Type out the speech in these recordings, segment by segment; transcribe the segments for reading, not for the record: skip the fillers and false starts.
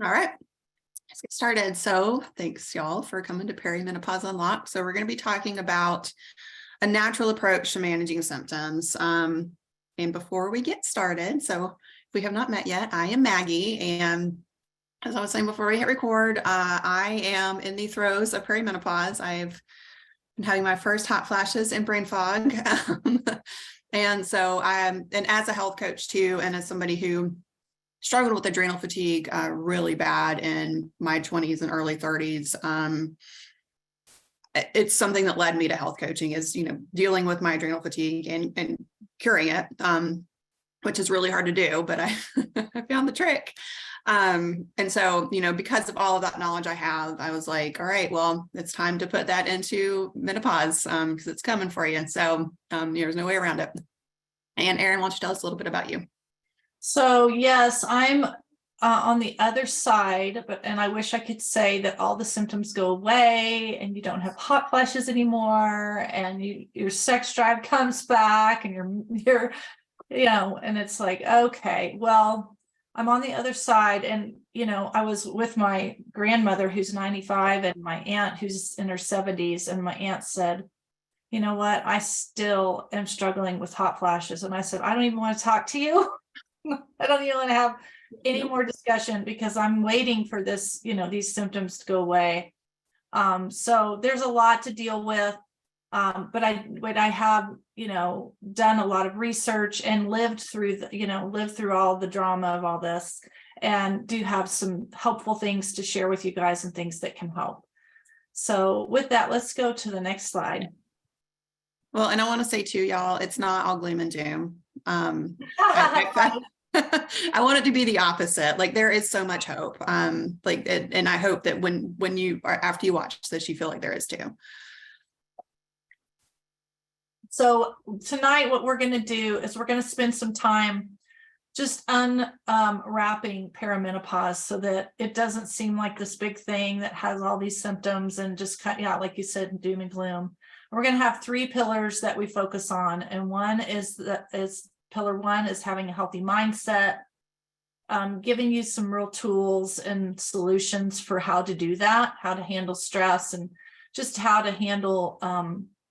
All right, let's get started. So thanks y'all for coming to Perimenopause Unlocked. So we're going to be talking about a natural approach to managing symptoms. And before we get started, so if we have not met yet, I am Maggie. And as I was saying before we hit record, I am in the throes of perimenopause. I've been having my first hot flashes and brain fog. And so and as a health coach too, and as somebody who struggled with adrenal fatigue really bad in my 20s and early 30s. It's something that led me to health coaching is, dealing with my adrenal fatigue and curing it, which is really hard to do, but I, I found the trick. And so, because of all of that knowledge I have, I was like, all right, well, it's time to put that into menopause because it's coming for you. So there's no way around it. And Erin, why don't you tell us a little bit about you? So yes, I'm on the other side, and I wish I could say that all the symptoms go away and you don't have hot flashes anymore and your sex drive comes back and you're and it's like, okay, well, I'm on the other side. And I was with my grandmother who's 95 and my aunt who's in her 70s, and my aunt said, you know what, I still am struggling with hot flashes. And I said, I don't even want to talk to you. I don't even want to have any more discussion because I'm waiting for this, these symptoms to go away. So there's a lot to deal with. But I have, done a lot of research and lived through all the drama of all this, and do have some helpful things to share with you guys and things that can help. So with that, let's go to the next slide. Well, and I want to say too, y'all, it's not all gloom and doom. I want it to be the opposite. Like there is so much hope. And I hope that when you are, after you watch this, you feel like there is too. So tonight, what we're going to do is we're going to spend some time just unwrapping perimenopause so that it doesn't seem like this big thing that has all these symptoms and just cut out, like you said, doom and gloom. We're going to have three pillars that we focus on. And one is pillar one is having a healthy mindset, giving you some real tools and solutions for how to do that, how to handle stress, and just how to handle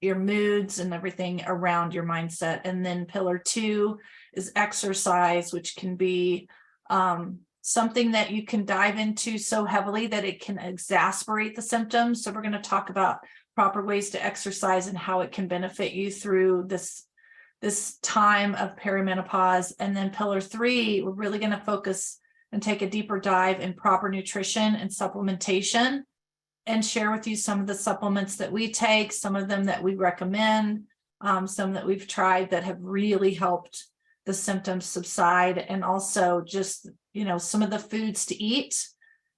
your moods and everything around your mindset. And then pillar two is exercise, which can be something that you can dive into so heavily that it can exacerbate the symptoms. So we're going to talk about proper ways to exercise and how it can benefit you through this time of perimenopause. And then pillar three, we're really going to focus and take a deeper dive in proper nutrition and supplementation, and share with you some of the supplements that we take, some of them that we recommend, some that we've tried that have really helped the symptoms subside, and also just, some of the foods to eat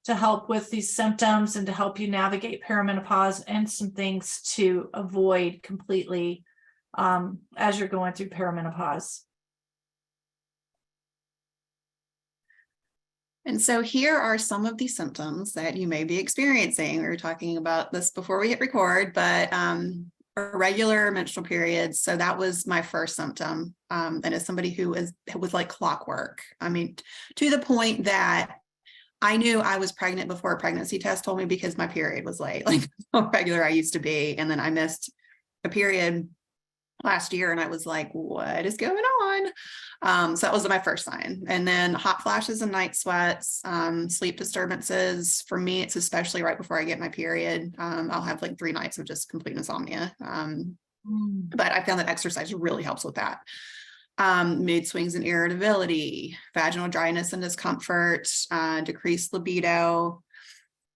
to help with these symptoms and to help you navigate perimenopause, and some things to avoid completely as you're going through perimenopause. And so here are some of the symptoms that you may be experiencing. We were talking about this before we hit record, but irregular menstrual periods. So that was my first symptom. And as somebody who was like clockwork, I mean, to the point that I knew I was pregnant before a pregnancy test told me, because my period was late, like how regular I used to be. And then I missed a period last year and I was like, what is going on? So that was my first sign. And then hot flashes and night sweats, sleep disturbances. For me, it's especially right before I get my period. I'll have like 3 nights of just complete insomnia. But I found that exercise really helps with that. Mood swings and irritability, vaginal dryness and discomfort, decreased libido,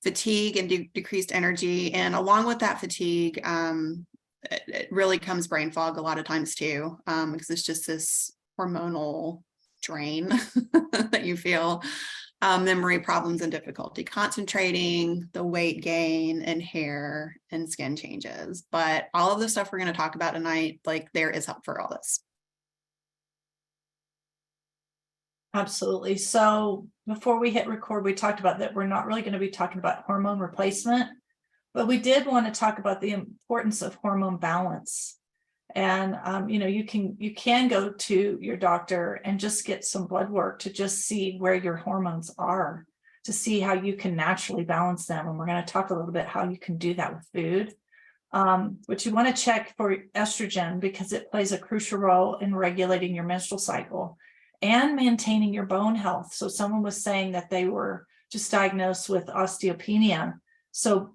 fatigue and decreased energy. And along with that fatigue, it really comes brain fog a lot of times too, because it's just this hormonal drain that you feel, memory problems and difficulty concentrating, the weight gain and hair and skin changes. But all of the stuff we're going to talk about tonight, like there is help for all this. Absolutely. So before we hit record, we talked about that we're not really going to be talking about hormone replacement, but we did want to talk about the importance of hormone balance. And you can go to your doctor and just get some blood work to just see where your hormones are, to see how you can naturally balance them. And we're going to talk a little bit how you can do that with food. But you want to check for estrogen because it plays a crucial role in regulating your menstrual cycle and maintaining your bone health. So someone was saying that they were just diagnosed with osteopenia. So,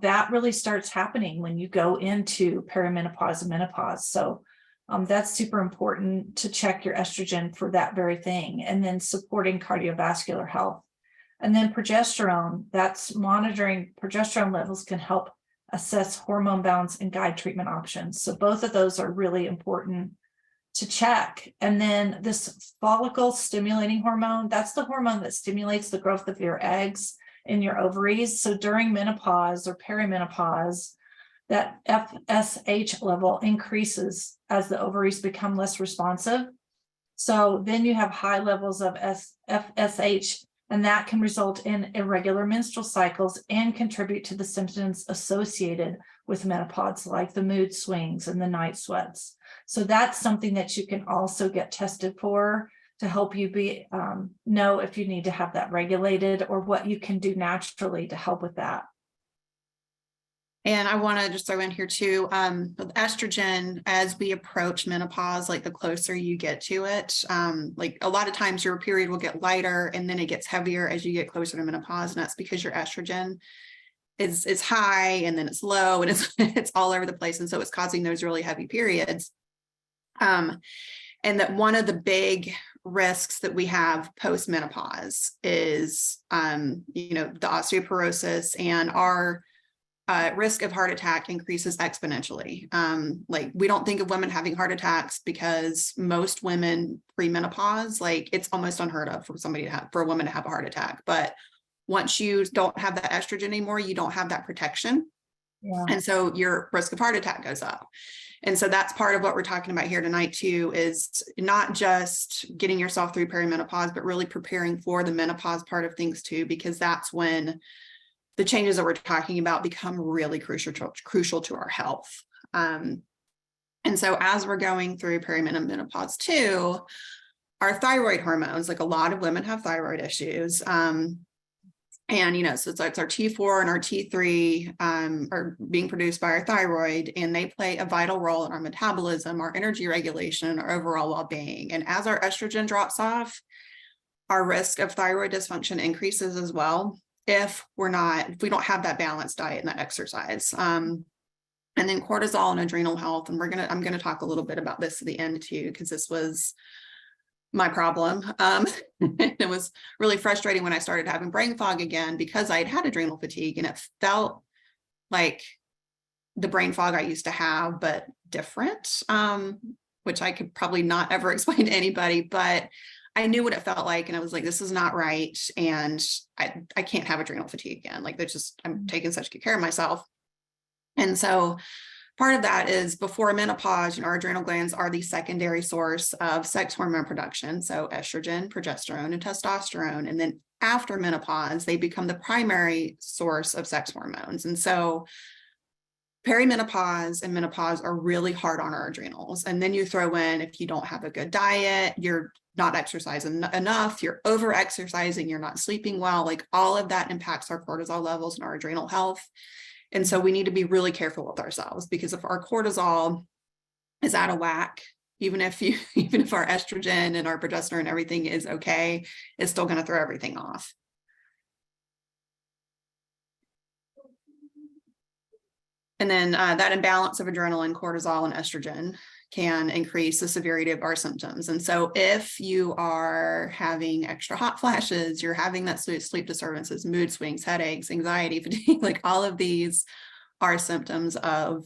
that really starts happening when you go into perimenopause and menopause. So that's super important to check your estrogen for that very thing. And then supporting cardiovascular health. And then progesterone, that's monitoring progesterone levels can help assess hormone balance and guide treatment options. So both of those are really important to check. And then this follicle stimulating hormone, that's the hormone that stimulates the growth of your eggs in your ovaries. So during menopause or perimenopause, that FSH level increases as the ovaries become less responsive. So then you have high levels of FSH, and that can result in irregular menstrual cycles and contribute to the symptoms associated with menopause, like the mood swings and the night sweats. So that's something that you can also get tested for to help you know if you need to have that regulated or what you can do naturally to help with that. And I want to just throw in here too, with estrogen, as we approach menopause, like the closer you get to it, like a lot of times your period will get lighter and then it gets heavier as you get closer to menopause. And that's because your estrogen is high and then it's low and it's all over the place. And so it's causing those really heavy periods. And that one of the big risks that we have post-menopause is, the osteoporosis, and our risk of heart attack increases exponentially. Like we don't think of women having heart attacks because most women pre-menopause, like it's almost unheard of for a woman to have a heart attack. But once you don't have that estrogen anymore, you don't have that protection. Yeah. And so your risk of heart attack goes up. And so that's part of what we're talking about here tonight too, is not just getting yourself through perimenopause, but really preparing for the menopause part of things too, because that's when the changes that we're talking about become really crucial to our health. And so as we're going through perimenopause too, our thyroid hormones, like a lot of women have thyroid issues. And, so it's our T4 and our T3 are being produced by our thyroid, and they play a vital role in our metabolism, our energy regulation, our overall well-being. And as our estrogen drops off, our risk of thyroid dysfunction increases as well if we don't have that balanced diet and that exercise. And then cortisol and adrenal health. And I'm going to talk a little bit about this at the end too, because this was my problem. It was really frustrating when I started having brain fog again, because I had adrenal fatigue and it felt like the brain fog I used to have, but different, which I could probably not ever explain to anybody, but I knew what it felt like. And I was like, this is not right. And I can't have adrenal fatigue again. Like I'm taking such good care of myself. And so part of that is before menopause, our adrenal glands are the secondary source of sex hormone production. So estrogen, progesterone, and testosterone. And then after menopause, they become the primary source of sex hormones. And so perimenopause and menopause are really hard on our adrenals. And then you throw in, if you don't have a good diet, you're not exercising enough, you're over exercising, you're not sleeping well, like all of that impacts our cortisol levels and our adrenal health. And so we need to be really careful with ourselves, because if our cortisol is out of whack, even if our estrogen and our progesterone and everything is okay, it's still going to throw everything off. And then that imbalance of adrenaline, cortisol, and estrogen can increase the severity of our symptoms. And so if you are having extra hot flashes, you're having that sleep disturbances, mood swings, headaches, anxiety, fatigue, like all of these are symptoms of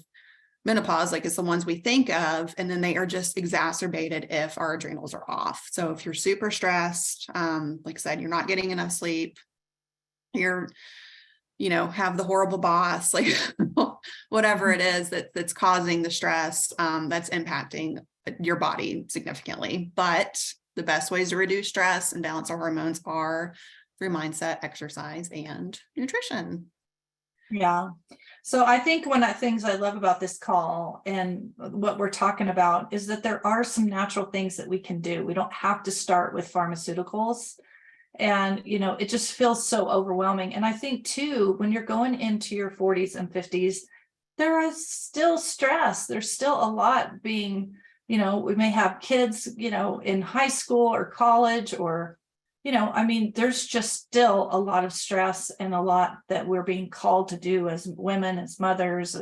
menopause, like it's the ones we think of, and then they are just exacerbated if our adrenals are off. So if you're super stressed, like I said, you're not getting enough sleep, you're have the horrible boss, like whatever it is that's causing the stress, that's impacting your body significantly. But the best ways to reduce stress and balance our hormones are through mindset, exercise, and nutrition. Yeah. So I think one of the things I love about this call and what we're talking about is that there are some natural things that we can do. We don't have to start with pharmaceuticals. And, it just feels so overwhelming. And I think too, when you're going into your 40s and 50s, there is still stress. There's still a lot being, we may have kids, in high school or college, or, there's just still a lot of stress and a lot that we're being called to do as women, as mothers,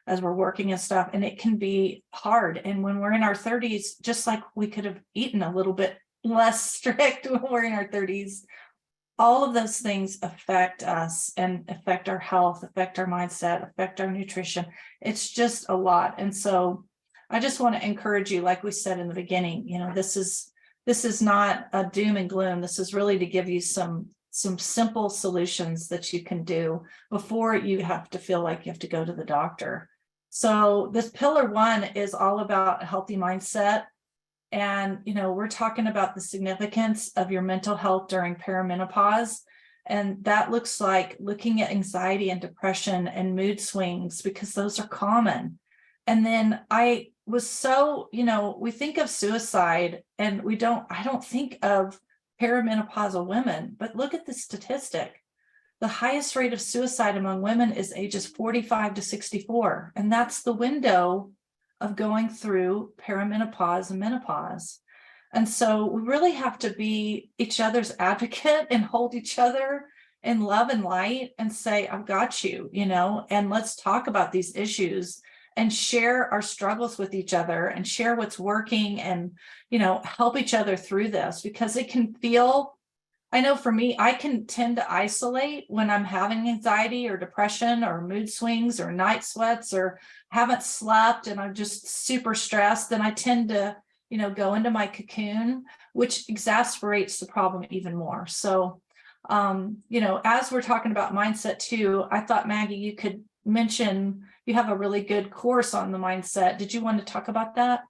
as we're working and stuff. And it can be hard. And when we're in our 30s, just like we could have eaten a little bit less strict when we're in our 30s, all of those things affect us and affect our health, affect our mindset, affect our nutrition. It's just a lot. And so I just want to encourage you, like we said in the beginning, this is not a doom and gloom. This is really to give you some simple solutions that you can do before you have to feel like you have to go to the doctor. So this pillar 1 is all about a healthy mindset. And, we're talking about the significance of your mental health during perimenopause. And that looks like looking at anxiety and depression and mood swings, because those are common. And then I was so, we think of suicide and I don't think of perimenopausal women, but look at the statistic. The highest rate of suicide among women is ages 45 to 64. And that's the window of going through perimenopause and menopause. And so we really have to be each other's advocate and hold each other in love and light and say, I've got you, and let's talk about these issues and share our struggles with each other and share what's working and, help each other through this, because it can feel, I know for me, I can tend to isolate when I'm having anxiety or depression or mood swings or night sweats or haven't slept and I'm just super stressed. Then I tend to, go into my cocoon, which exasperates the problem even more. So, as we're talking about mindset too, I thought, Maggie, you could mention you have a really good course on the mindset. Did you want to talk about that?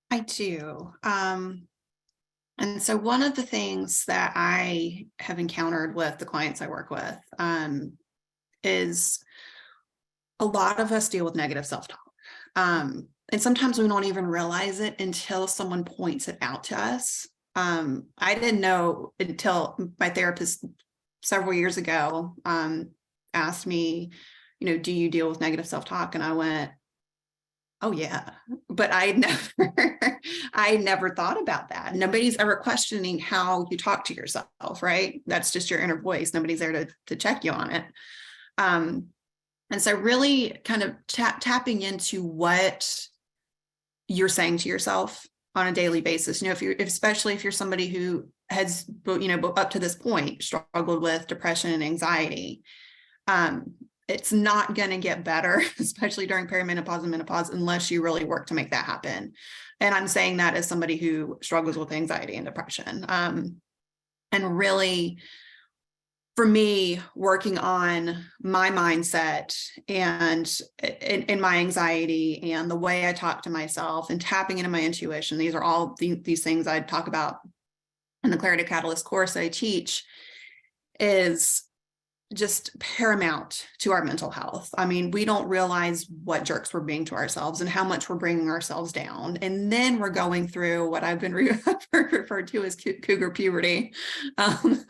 I do. And so one of the things that I have encountered with the clients I work with is a lot of us deal with negative self-talk. And sometimes we don't even realize it until someone points it out to us. I didn't know until my therapist several years ago asked me, do you deal with negative self-talk? And I went, oh yeah, but I never thought about that. Nobody's ever questioning how you talk to yourself, right? That's just your inner voice. Nobody's there to check you on it. And so really kind of tapping into what you're saying to yourself on a daily basis, especially if you're somebody who has, up to this point struggled with depression and anxiety, it's not going to get better, especially during perimenopause and menopause, unless you really work to make that happen. And I'm saying that as somebody who struggles with anxiety and depression. And really, for me, working on my mindset and in my anxiety and the way I talk to myself and tapping into my intuition, these are all these things I talk about in the Clarity Catalyst course I teach, is just paramount to our mental health. I mean, we don't realize what jerks we're being to ourselves and how much we're bringing ourselves down. And then we're going through what I've been referred to as cougar puberty. And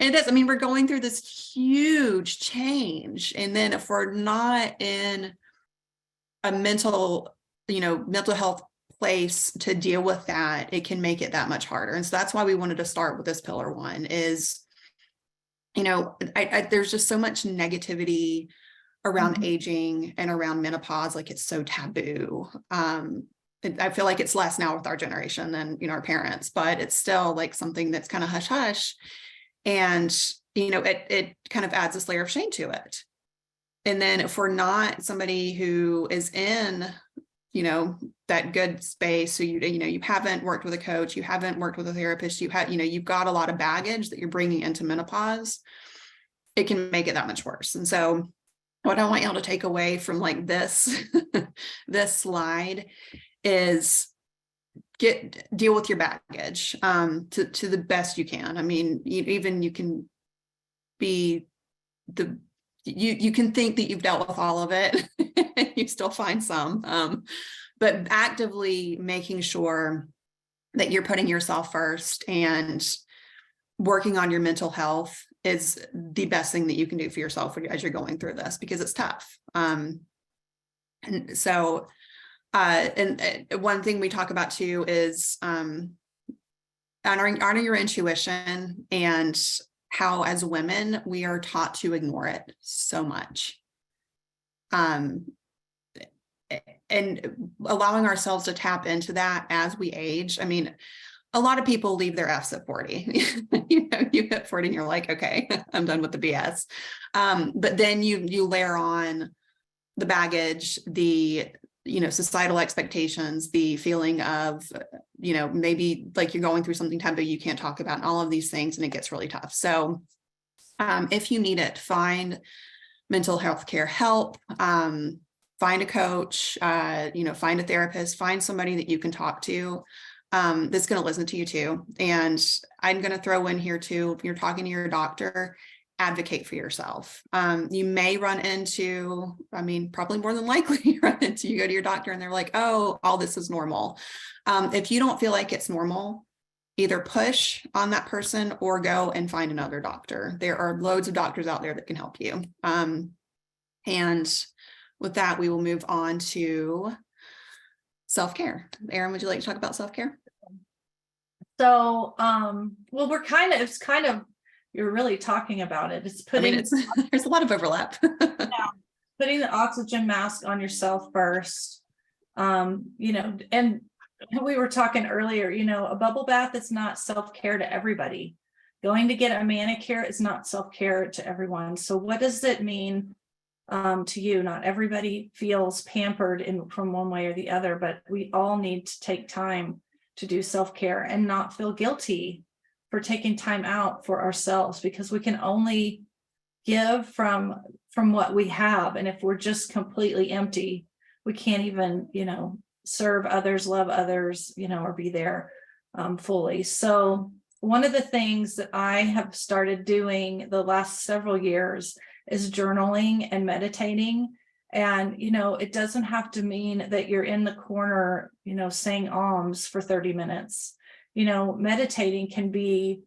it is, we're going through this huge change. And then if we're not in a mental health place to deal with that, it can make it that much harder. And so that's why we wanted to start with this pillar 1 is, there's just so much negativity around aging and around menopause. Like, it's so taboo. I feel like it's less now with our generation than, our parents, but it's still like something that's kind of hush hush. And, it kind of adds this layer of shame to it. And then if we're not somebody who is in, that good space, so you haven't worked with a coach, you haven't worked with a therapist, you've got a lot of baggage that you're bringing into menopause, it can make it that much worse. And so what I want y'all to take away from like this this slide is deal with your baggage to the best you can. You can be you can think that you've dealt with all of it. You still find some, but actively making sure that you're putting yourself first and working on your mental health is the best thing that you can do for yourself as you're going through this, because it's tough. And so, and one thing we talk about too is honoring your intuition, and how as women we are taught to ignore it so much. And allowing ourselves to tap into that as we age. I mean, a lot of people leave their F's at 40. You know, you hit 40 and you're like, okay, I'm done with the BS. But then you layer on the baggage, the, you know, societal expectations, the feeling of, you know, maybe like you're going through something taboo you can't talk about, and all of these things, and it gets really tough. So if you need it, find mental health care help, find a coach, you know, find a therapist, find somebody that you can talk to that's going to listen to you too. And I'm going to throw in here too, if you're talking to your doctor, advocate for yourself. You may run into, I mean, probably more than likely you run into, you go to your doctor and they're like, oh, all this is normal. If you don't feel like it's normal, either push on that person or go and find another doctor. There are loads of doctors out there that can help you. And with that, we will move on to self-care. Erin, would you like to talk about self-care? So, well, it's kind of, you're really talking about it. It's I mean, putting, there's a lot of overlap. putting the oxygen mask on yourself first. You know, and we were talking earlier, you know, a bubble bath is not self-care to everybody. Going to get a manicure is not self-care to everyone. So what does it mean to you? Not everybody feels pampered from one way or the other, but we all need to take time to do self-care and not feel guilty for taking time out for ourselves, because we can only give from what we have. And if we're just completely empty, we can't even, you know, serve others, love others, you know, or be there fully. So one of the things that I have started doing the last several years is journaling and meditating. And, you know, it doesn't have to mean that you're in the corner, you know, saying alms for 30 minutes. You know, meditating can be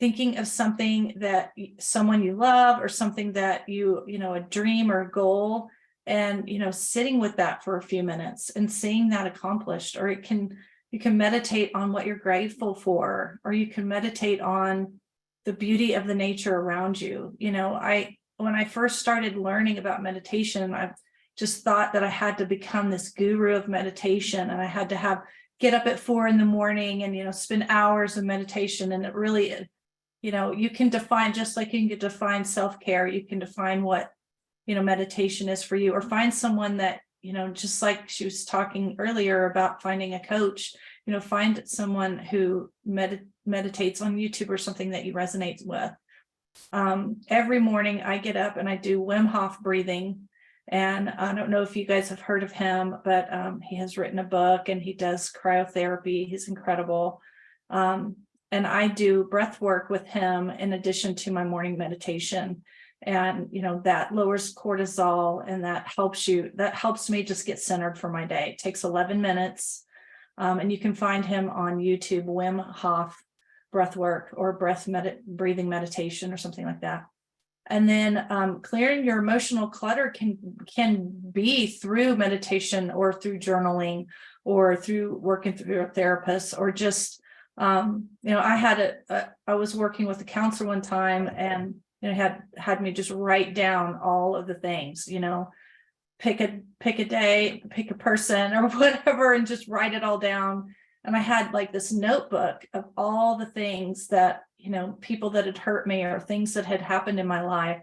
thinking of something that someone you love, or something that you know, a dream or a goal, and, you know, sitting with that for a few minutes and seeing that accomplished. Or you can meditate on what you're grateful for, or you can meditate on the beauty of the nature around you. You know, when I first started learning about meditation, I just thought that I had to become this guru of meditation, and I had to get up at 4 a.m. and, you know, spend hours of meditation. And it really, you know, you can define, just like you can define self-care, you can define what, you know, meditation is for you, or find someone that, you know, just like she was talking earlier about finding a coach, you know, find someone who meditates on YouTube or something that you resonate with. Every morning I get up and I do Wim Hof breathing. And I don't know if you guys have heard of him, but he has written a book and he does cryotherapy. He's incredible. And I do breath work with him in addition to my morning meditation. And, you know, that lowers cortisol, and that helps me just get centered for my day. It takes 11 minutes. And you can find him on YouTube, Wim Hof breath work, or breathing meditation, or something like that. And then clearing your emotional clutter can be through meditation, or through journaling, or through working through a therapist, or just, you know, I was working with a counselor one time, and, you know, had me just write down all of the things, you know, pick a day, pick a person or whatever, and just write it all down. And I had like this notebook of all the things that, you know, people that had hurt me, or things that had happened in my life.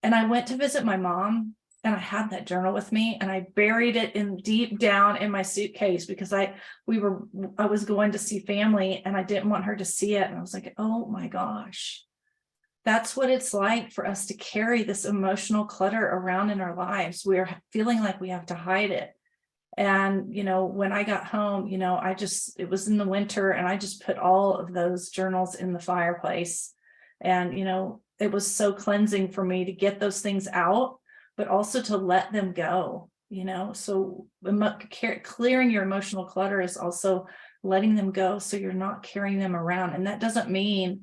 And I went to visit my mom, and I had that journal with me, and I buried it deep down in my suitcase, because I was going to see family, and I didn't want her to see it. And I was like, oh my gosh, that's what it's like for us to carry this emotional clutter around in our lives. We're feeling like we have to hide it. And, you know, when I got home, you know, it was in the winter, and I just put all of those journals in the fireplace. And, you know, it was so cleansing for me to get those things out, but also to let them go, you know. So clearing your emotional clutter is also letting them go, so you're not carrying them around. And that doesn't mean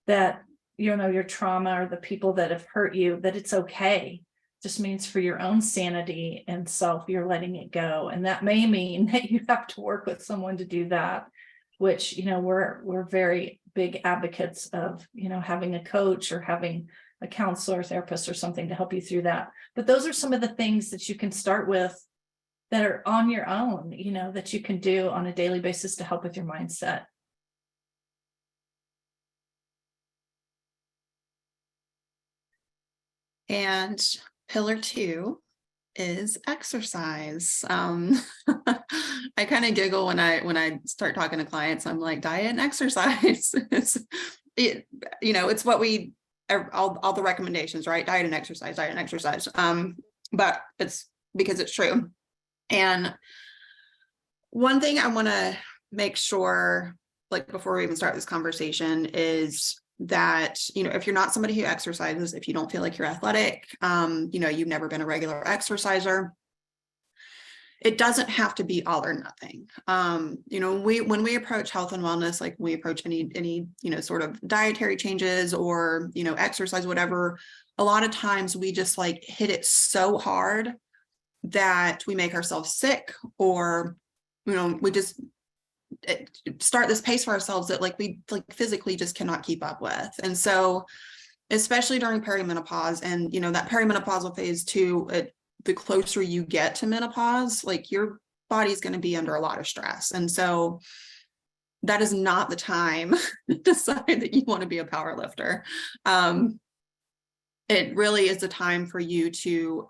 that, your trauma or the people that have hurt you, that it's okay. Just means for your own sanity and self, you're letting it go. And that may mean that you have to work with someone to do that, which, we're very big advocates of, having a coach or having a counselor, therapist, or something to help you through that. But those are some of the things that you can start with that are on your own, that you can do on a daily basis to help with your mindset. And pillar 2 is exercise. I kind of giggle when I start talking to clients. I'm like, diet and exercise. It's what we all the recommendations, right? Diet and exercise, diet and exercise. But it's because it's true. And one thing I want to make sure, like before we even start this conversation, is that, if you're not somebody who exercises, if you don't feel like you're athletic, you've never been a regular exerciser, it doesn't have to be all or nothing. When we approach health and wellness, like we approach any sort of dietary changes or, exercise, whatever, a lot of times we just like hit it so hard that we make ourselves sick, or, we just start this pace for ourselves that we physically just cannot keep up with. And so, especially during perimenopause and, that perimenopausal phase too, the closer you get to menopause, your body's going to be under a lot of stress. And so that is not the time to decide that you want to be a power lifter. It really is the time for you to,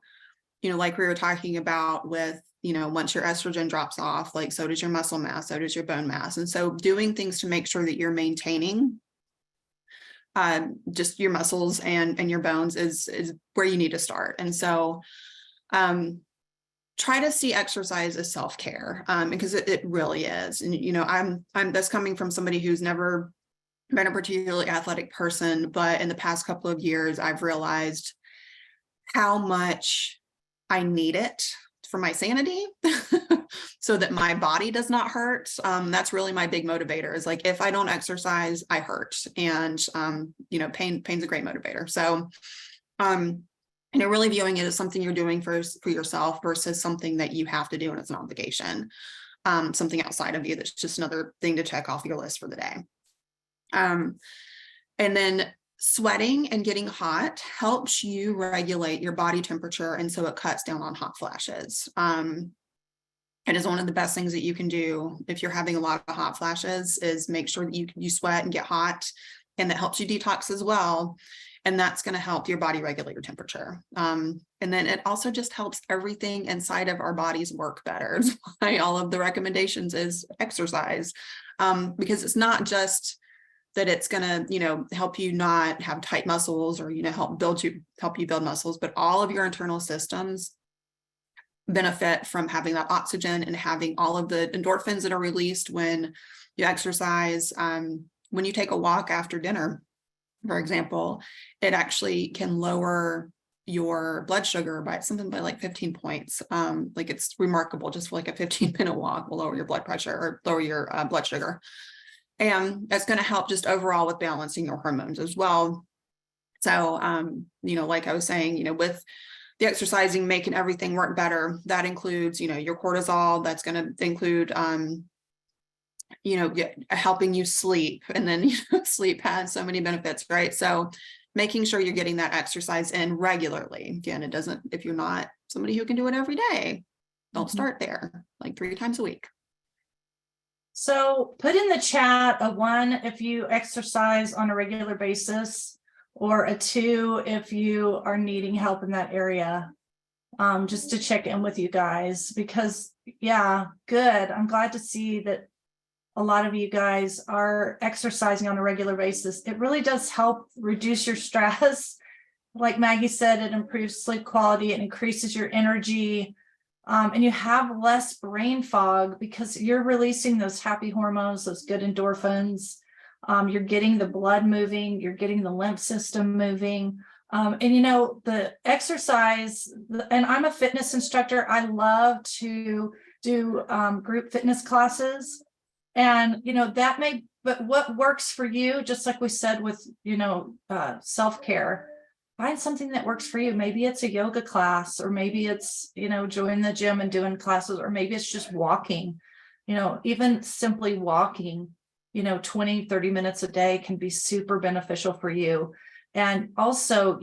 like we were talking about with, once your estrogen drops off, so does your muscle mass, so does your bone mass. And so doing things to make sure that you're maintaining just your muscles and your bones is where you need to start. And so try to see exercise as self-care, because it really is. And, I'm that's coming from somebody who's never been a particularly athletic person, but in the past couple of years, I've realized how much I need it for my sanity so that my body does not hurt. That's really my big motivator, is if I don't exercise, I hurt. And, pain's a great motivator. So, really viewing it as something you're doing for yourself versus something that you have to do and it's an obligation, something outside of you that's just another thing to check off your list for the day. And then sweating and getting hot helps you regulate your body temperature, and so it cuts down on hot flashes. It is one of the best things that you can do if you're having a lot of hot flashes, is make sure that you sweat and get hot, and that helps you detox as well. And that's going to help your body regulate your temperature. And then it also just helps everything inside of our bodies work better. That's why all of the recommendations is exercise, because it's not just that it's going to, help you not have tight muscles or, help you build muscles, but all of your internal systems benefit from having that oxygen and having all of the endorphins that are released when you exercise. When you take a walk after dinner, for example, it actually can lower your blood sugar by 15 points. It's remarkable. Just for a 15-minute walk will lower your blood pressure or lower your blood sugar. And that's going to help just overall with balancing your hormones as well. So, like I was saying, with the exercising, making everything work better, that includes, your cortisol. That's going to include, helping you sleep. And then, sleep has so many benefits, right? So making sure you're getting that exercise in regularly. Again, if you're not somebody who can do it every day, don't start there, 3 times a week. So put in the chat a 1 if you exercise on a regular basis, or a 2 if you are needing help in that area, just to check in with you guys, because yeah, good. I'm glad to see that a lot of you guys are exercising on a regular basis. It really does help reduce your stress. Like Maggie said, it improves sleep quality, it increases your energy. And you have less brain fog because you're releasing those happy hormones, those good endorphins. You're getting the blood moving, you're getting the lymph system moving. And the exercise, and I'm a fitness instructor. I love to do group fitness classes. And, but what works for you, just like we said with, self-care, find something that works for you. Maybe it's a yoga class, or maybe it's, join the gym and doing classes, or maybe it's just walking, even simply walking, 20-30 minutes a day can be super beneficial for you. And also,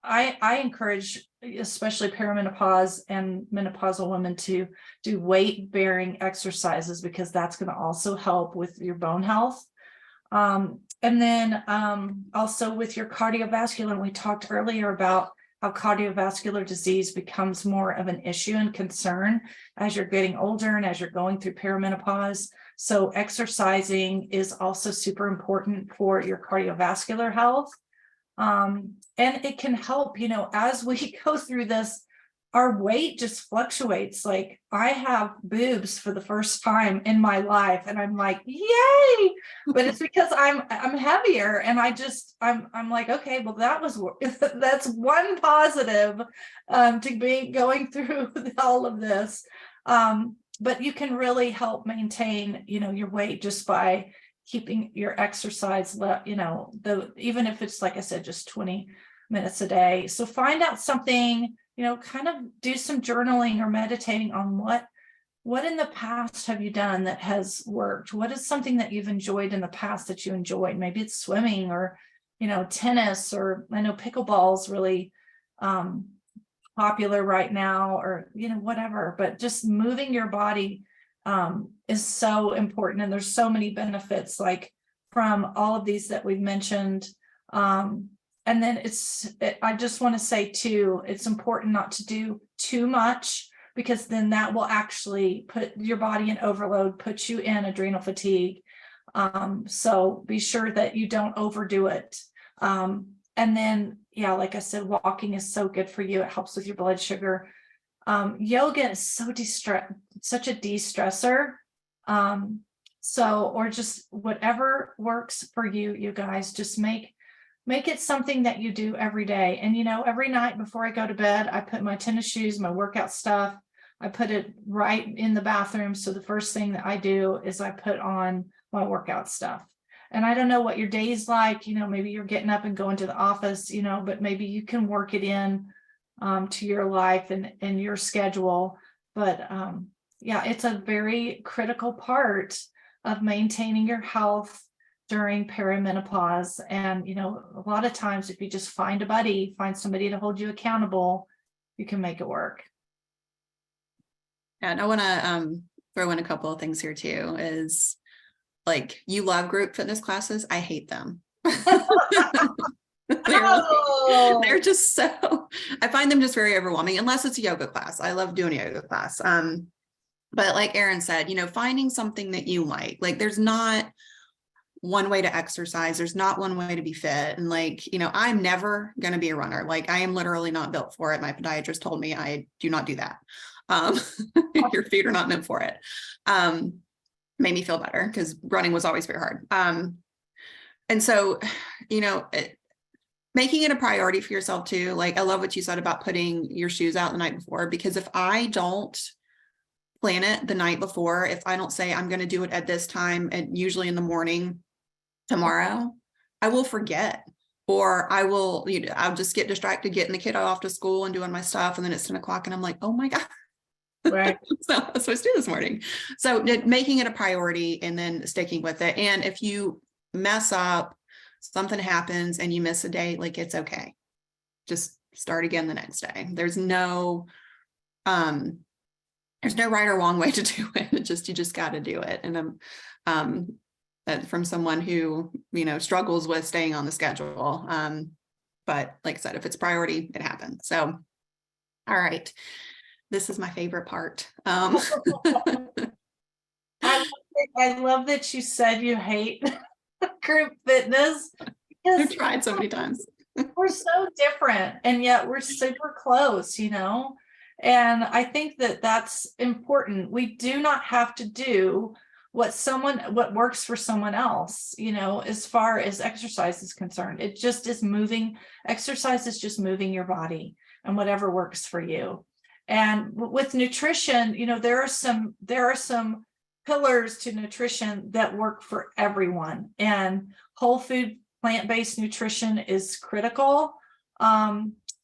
I encourage, especially perimenopause and menopausal women, to do weight bearing exercises, because that's going to also help with your bone health. And then also with your cardiovascular, and we talked earlier about how cardiovascular disease becomes more of an issue and concern as you're getting older and as you're going through perimenopause. So exercising is also super important for your cardiovascular health. And it can help, as we go through this, our weight just fluctuates. Like, I have boobs for the first time in my life, and I'm like, yay! But it's because I'm heavier, and I'm like, okay, well, that's one positive to be going through all of this. But you can really help maintain, your weight just by keeping your exercise, even if it's, like I said, just 20 minutes a day. So find out something, kind of do some journaling or meditating on what in the past have you done that has worked? What is something that you've enjoyed in the past that you enjoyed? Maybe it's swimming, or, tennis, or I know pickleball's really popular right now, or, whatever, but just moving your body is so important. And there's so many benefits, like from all of these that we've mentioned. And then I just want to say too, it's important not to do too much, because then that will actually put your body in overload, put you in adrenal fatigue. So be sure that you don't overdo it. And then, yeah, like I said, walking is so good for you. It helps with your blood sugar. Yoga is such a de-stressor. Or just whatever works for you, you guys, just make it something that you do every day. And, every night before I go to bed, I put my tennis shoes, my workout stuff, I put it right in the bathroom. So the first thing that I do is I put on my workout stuff. And I don't know what your day's like, maybe you're getting up and going to the office, but maybe you can work it in to your life and your schedule. But yeah, it's a very critical part of maintaining your health during perimenopause. And, a lot of times if you just find somebody to hold you accountable, you can make it work. And I want to throw in a couple of things here too, is like, you love group fitness classes. I hate them. They're just so, I find them just very overwhelming, unless it's a yoga class. I love doing a yoga class. But like Erin said, finding something that you like there's not one way to exercise. There's not one way to be fit. And I'm never going to be a runner. I am literally not built for it. My podiatrist told me I do not do that. Your feet are not meant for it. Made me feel better, because running was always very hard. And so, making it a priority for yourself too. I love what you said about putting your shoes out the night before, because if I don't plan it the night before, if I don't say I'm going to do it at this time, and usually in the morning tomorrow, I will forget, or I'll just get distracted getting the kiddo off to school and doing my stuff. And then it's 10 o'clock and I'm like, oh my God. Right. So I was supposed to do this morning. So making it a priority and then sticking with it. And if you mess up, something happens and you miss a day, it's okay. Just start again the next day. There's no right or wrong way to do it. You just got to do it. And from someone who, struggles with staying on the schedule. But like I said, if it's priority, it happens. So, all right. This is my favorite part. I love that you said you hate group fitness. I've tried so many times. We're so different, and yet we're super close, and I think that that's important. We do not have to do what works for someone else, as far as exercise is concerned. It just is moving. Exercise is just moving your body, and whatever works for you. And with nutrition, there are some pillars to nutrition that work for everyone. And whole food, plant-based nutrition is critical.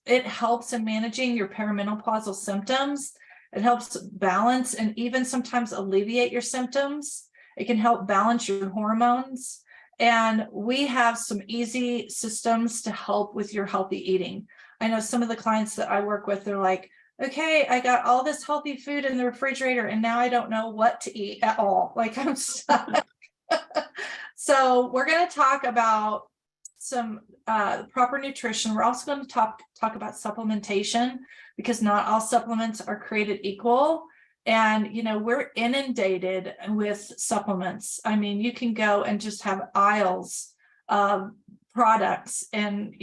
It helps in managing your perimenopausal symptoms. It helps balance and even sometimes alleviate your symptoms. It can help balance your hormones. And we have some easy systems to help with your healthy eating. I know some of the clients that I work with, they're like, okay, I got all this healthy food in the refrigerator and now I don't know what to eat at all. Like I'm stuck. So we're going to talk about some proper nutrition. We're also going to talk about supplementation, because not all supplements are created equal. And, we're inundated with supplements. I mean, you can go and just have aisles of products and,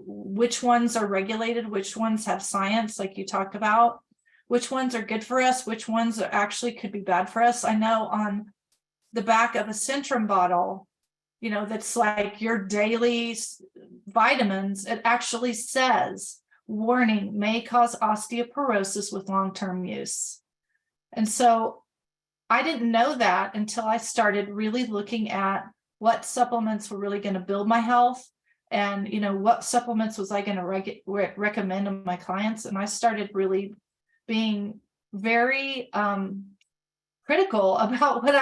which ones are regulated, which ones have science, like you talked about, which ones are good for us, which ones are actually could be bad for us. I know on the back of a Centrum bottle, that's like your daily vitamins, it actually says, warning, may cause osteoporosis with long-term use. And so I didn't know that until I started really looking at what supplements were really going to build my health, and what supplements was I going to recommend to my clients. And I started really being very critical about what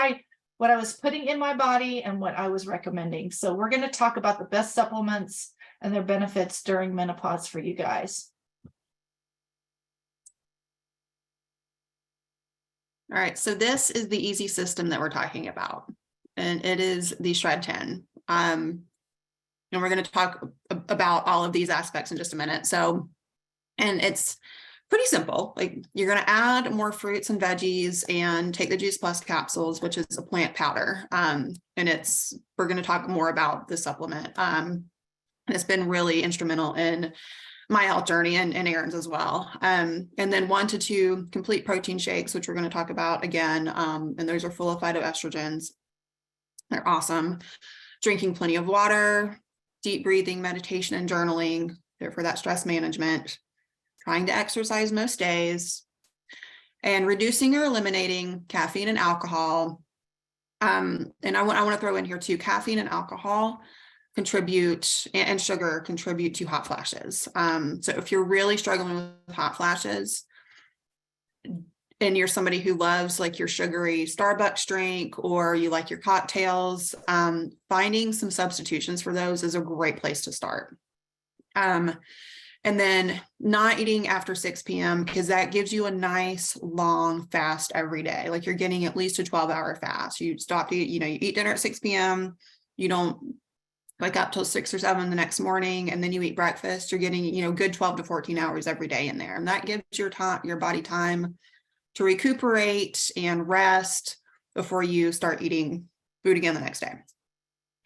I was putting in my body and what I was recommending. So we're going to talk about the best supplements and their benefits during menopause for you guys. All right, so this is the easy system that we're talking about, and it is the Shred 10. And we're going to talk about all of these aspects in just a minute. So, and it's pretty simple. Like, you're going to add more fruits and veggies and take the Juice Plus capsules, which is a plant powder. And we're going to talk more about the supplement. And it's been really instrumental in my health journey and Erin's as well. And then 1 to 2 complete protein shakes, which we're going to talk about again. And those are full of phytoestrogens. They're awesome. Drinking plenty of water, deep breathing, meditation, and journaling. They're for that stress management. Trying to exercise most days, and reducing or eliminating caffeine and alcohol. And I want to throw in here too, caffeine and alcohol contribute, and sugar contribute to hot flashes. So if you're really struggling with hot flashes and you're somebody who loves like your sugary Starbucks drink, or you like your cocktails, finding some substitutions for those is a great place to start. And then not eating after 6 p.m. because that gives you a nice long fast every day. Like, you're getting at least a 12-hour fast. You stop to eat, you eat dinner at 6 p.m. You don't wake up till 6 or 7 the next morning, and then you eat breakfast. You're getting, good 12 to 14 hours every day in there. And that gives your body time to recuperate and rest before you start eating food again the next day.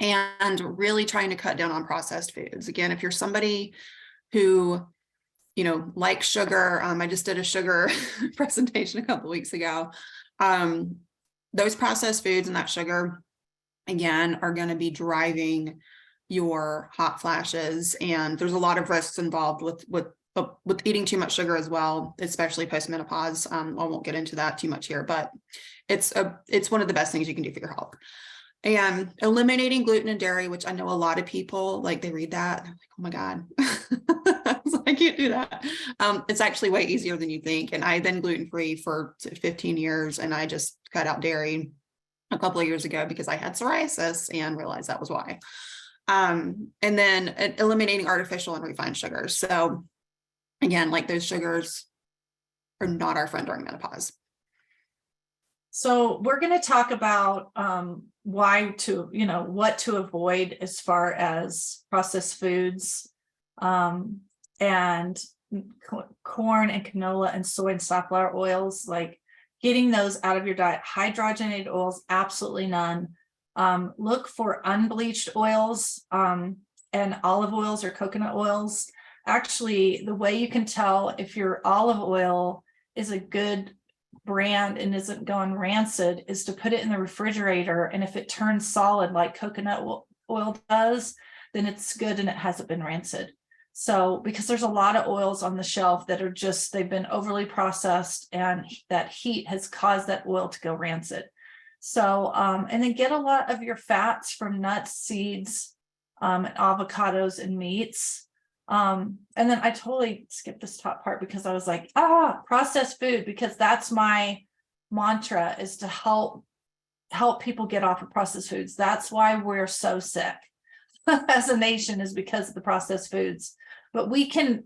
And really trying to cut down on processed foods. Again, if you're somebody who, likes sugar, I just did a sugar presentation a couple of weeks ago. Those processed foods and that sugar, again, are going to be driving your hot flashes. And there's a lot of risks involved with eating too much sugar as well, especially post-menopause. I won't get into that too much here, but it's one of the best things you can do for your health. And eliminating gluten and dairy, which I know a lot of people, like, they read that, and I'm like, oh my God, I can't do that. It's actually way easier than you think. And I've been gluten-free for 15 years, and I just cut out dairy a couple of years ago because I had psoriasis and realized that was why. And then eliminating artificial and refined sugars. So again, like, those sugars are not our friend during menopause. So we're going to talk about what to avoid as far as processed foods, and corn and canola and soy and safflower oils, like getting those out of your diet. Hydrogenated oils, absolutely none. Look for unbleached oils, and olive oils or coconut oils. Actually, the way you can tell if your olive oil is a good brand and isn't going rancid is to put it in the refrigerator, and if it turns solid like coconut oil does, then it's good and it hasn't been rancid. So, because there's a lot of oils on the shelf that are they've been overly processed, and that heat has caused that oil to go rancid. So, and then get a lot of your fats from nuts, seeds, and avocados and meats. And then I totally skipped this top part because I was like, processed food, because that's my mantra, is to help people get off of processed foods. That's why we're so sick as a nation, is because of the processed foods. But we can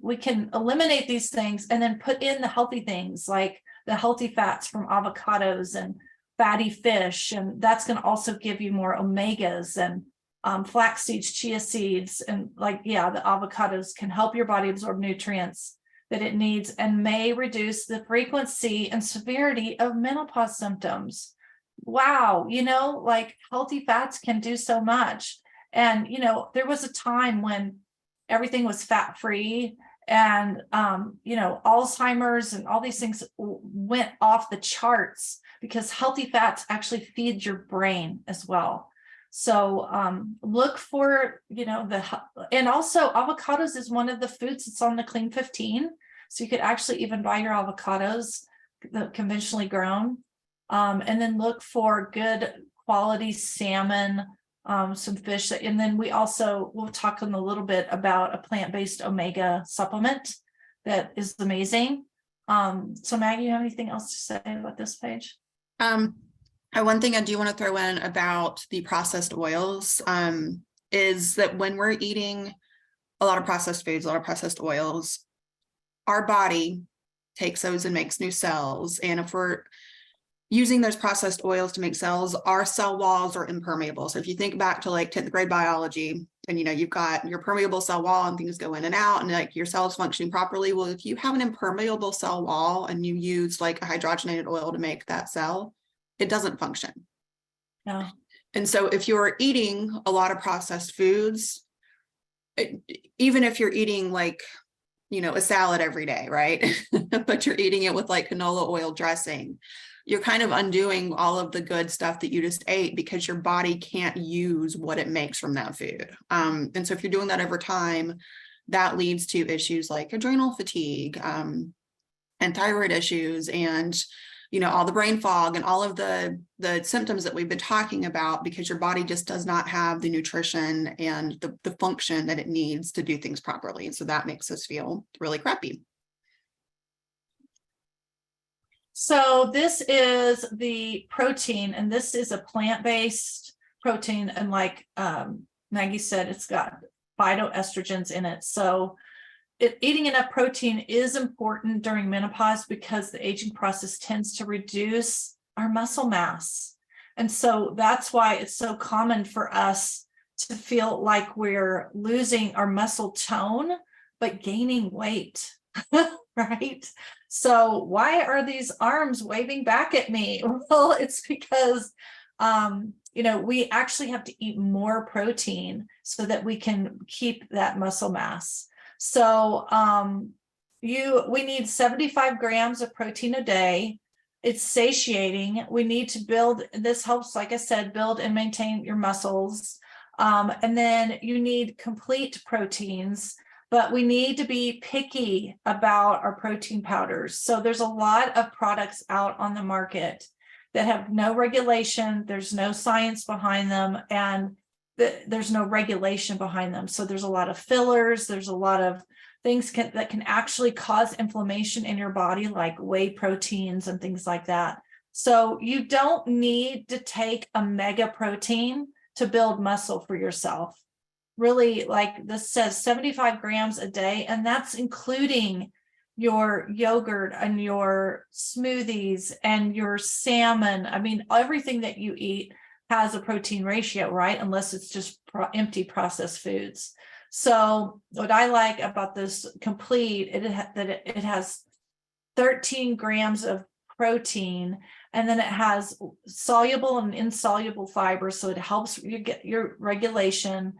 eliminate these things and then put in the healthy things, like the healthy fats from avocados and fatty fish, and that's going to also give you more omegas and flax seeds, chia seeds, and the avocados can help your body absorb nutrients that it needs and may reduce the frequency and severity of menopause symptoms. Wow, healthy fats can do so much. And there was a time when everything was fat-free, and Alzheimer's and all these things went off the charts because healthy fats actually feed your brain as well. So look for, and also avocados is one of the foods that's on the Clean 15. So you could actually even buy your avocados conventionally grown. And then look for good quality salmon, some fish. And then we'll talk in a little bit about a plant-based omega supplement that is amazing. So Maggie, you have anything else to say about this page? One thing I do want to throw in about the processed oils is that when we're eating a lot of processed foods, a lot of processed oils, our body takes those and makes new cells. And if we're using those processed oils to make cells, our cell walls are impermeable. So if you think back to 10th grade biology, and you've got your permeable cell wall and things go in and out and your cells functioning properly. Well, if you have an impermeable cell wall and you use a hydrogenated oil to make that cell, it doesn't function. Yeah. And so if you're eating a lot of processed foods, even if you're eating a salad every day, right? But you're eating it with canola oil dressing, you're kind of undoing all of the good stuff that you just ate because your body can't use what it makes from that food. And so if you're doing that over time, that leads to issues like adrenal fatigue and thyroid issues and all the brain fog and all of the symptoms that we've been talking about, because your body just does not have the nutrition and the function that it needs to do things properly. And so that makes us feel really crappy. So this is the protein, and this is a plant-based protein. And Maggie said, it's got phytoestrogens in it. So eating enough protein is important during menopause because the aging process tends to reduce our muscle mass. And so that's why it's so common for us to feel like we're losing our muscle tone, but gaining weight, right? So why are these arms waving back at me? Well, it's because, we actually have to eat more protein so that we can keep that muscle mass. So we need 75 grams of protein a day. It's satiating. We need to this helps, like I said, build and maintain your muscles. And then you need complete proteins, but we need to be picky about our protein powders. So there's a lot of products out on the market that have no regulation. There's no science behind them, and there's no regulation behind them. So there's a lot of fillers. There's a lot of things that can actually cause inflammation in your body, like whey proteins and things like that. So you don't need to take a mega protein to build muscle for yourself. Really, like this says 75 grams a day, and that's including your yogurt and your smoothies and your salmon. I mean, everything that you eat has a protein ratio, right? Unless it's just empty processed foods. So what I like about this complete, it has 13 grams of protein, and then it has soluble and insoluble fibers. So it helps you get your regulation.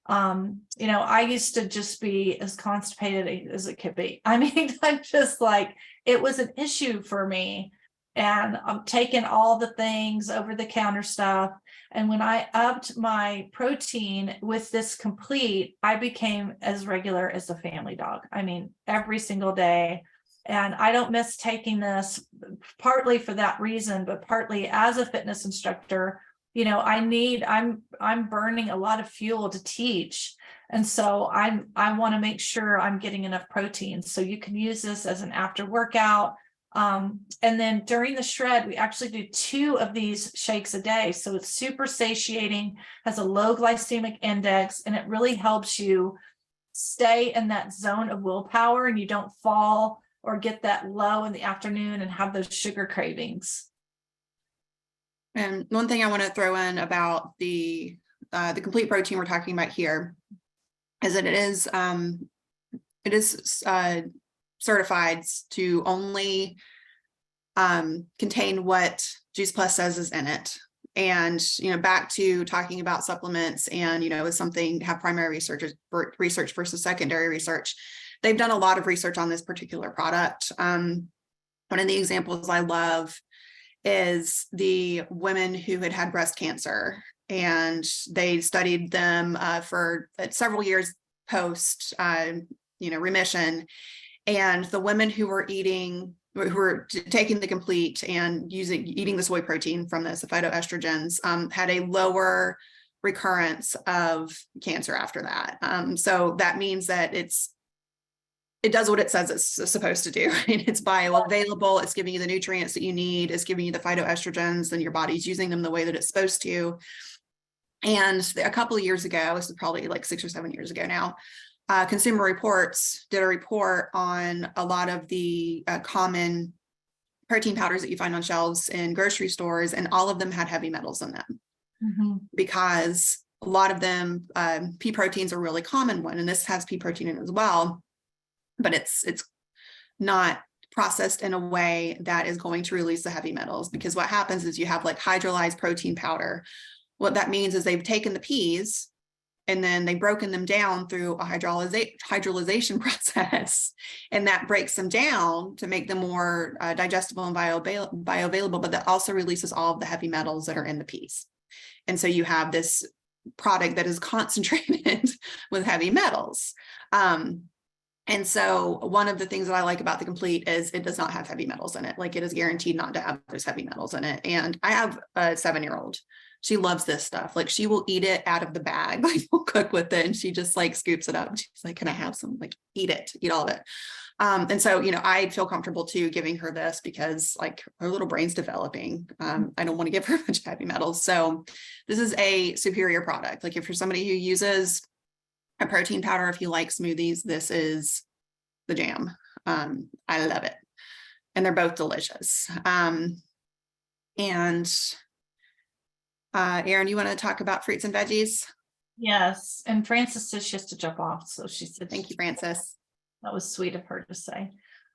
I used to just be as constipated as it could be. I mean, I'm just it was an issue for me. And I'm taking all the things over the counter stuff. And when I upped my protein with this complete, I became as regular as a family dog. I mean, every single day And I don't miss taking this, partly for that reason, but partly as a fitness instructor. I'm burning a lot of fuel to teach. And so I want to make sure I'm getting enough protein. So you can use this as an after workout. And then during the shred, we actually do 2 of these shakes a day. So it's super satiating, has a low glycemic index, and it really helps you stay in that zone of willpower, and you don't fall or get that low in the afternoon and have those sugar cravings. And one thing I want to throw in about the complete protein we're talking about here is that it is certified to only contain what Juice Plus says is in it. And, back to talking about supplements and, is something have primary research versus secondary research. They've done a lot of research on this particular product. One of the examples I love is the women who had breast cancer, and they studied them for several years post, remission. And the women who were taking the complete and eating the soy protein from this, the phytoestrogens, had a lower recurrence of cancer after that. So that means that it does what it says it's supposed to do. It's bioavailable. It's giving you the nutrients that you need. It's giving you the phytoestrogens, and your body's using them the way that it's supposed to. And a couple of years ago, this is probably like 6 or 7 years ago now, Consumer Reports did a report on a lot of the common protein powders that you find on shelves in grocery stores, and all of them had heavy metals in them, because a lot of them, pea protein's a really common one, and this has pea protein in it as well, but it's not processed in a way that is going to release the heavy metals, because what happens is you have like hydrolyzed protein powder. What that means is they've taken the peas and then they've broken them down through a hydrolyzation process, and that breaks them down to make them more digestible and bioavailable, but that also releases all of the heavy metals that are in the peas. And so you have this product that is concentrated with heavy metals. And so one of the things that I like about the complete is it does not have heavy metals in it. Like, it is guaranteed not to have those heavy metals in it. And I have a 7-year-old. She loves this stuff. Like, she will eat it out of the bag. Like, we'll cook with it and she just like scoops it up. She's like, can I have some? Like, eat all of it. And so, I feel comfortable too giving her this, because like her little brain's developing. I don't want to give her a bunch of heavy metals. So this is a superior product. Like, if you're somebody who uses a protein powder, if you like smoothies, this is the jam. I love it. And they're both delicious. And Erin, you want to talk about fruits and veggies? Yes. And Frances says she has to jump off. So she said, thank you, Frances. That was sweet of her to say.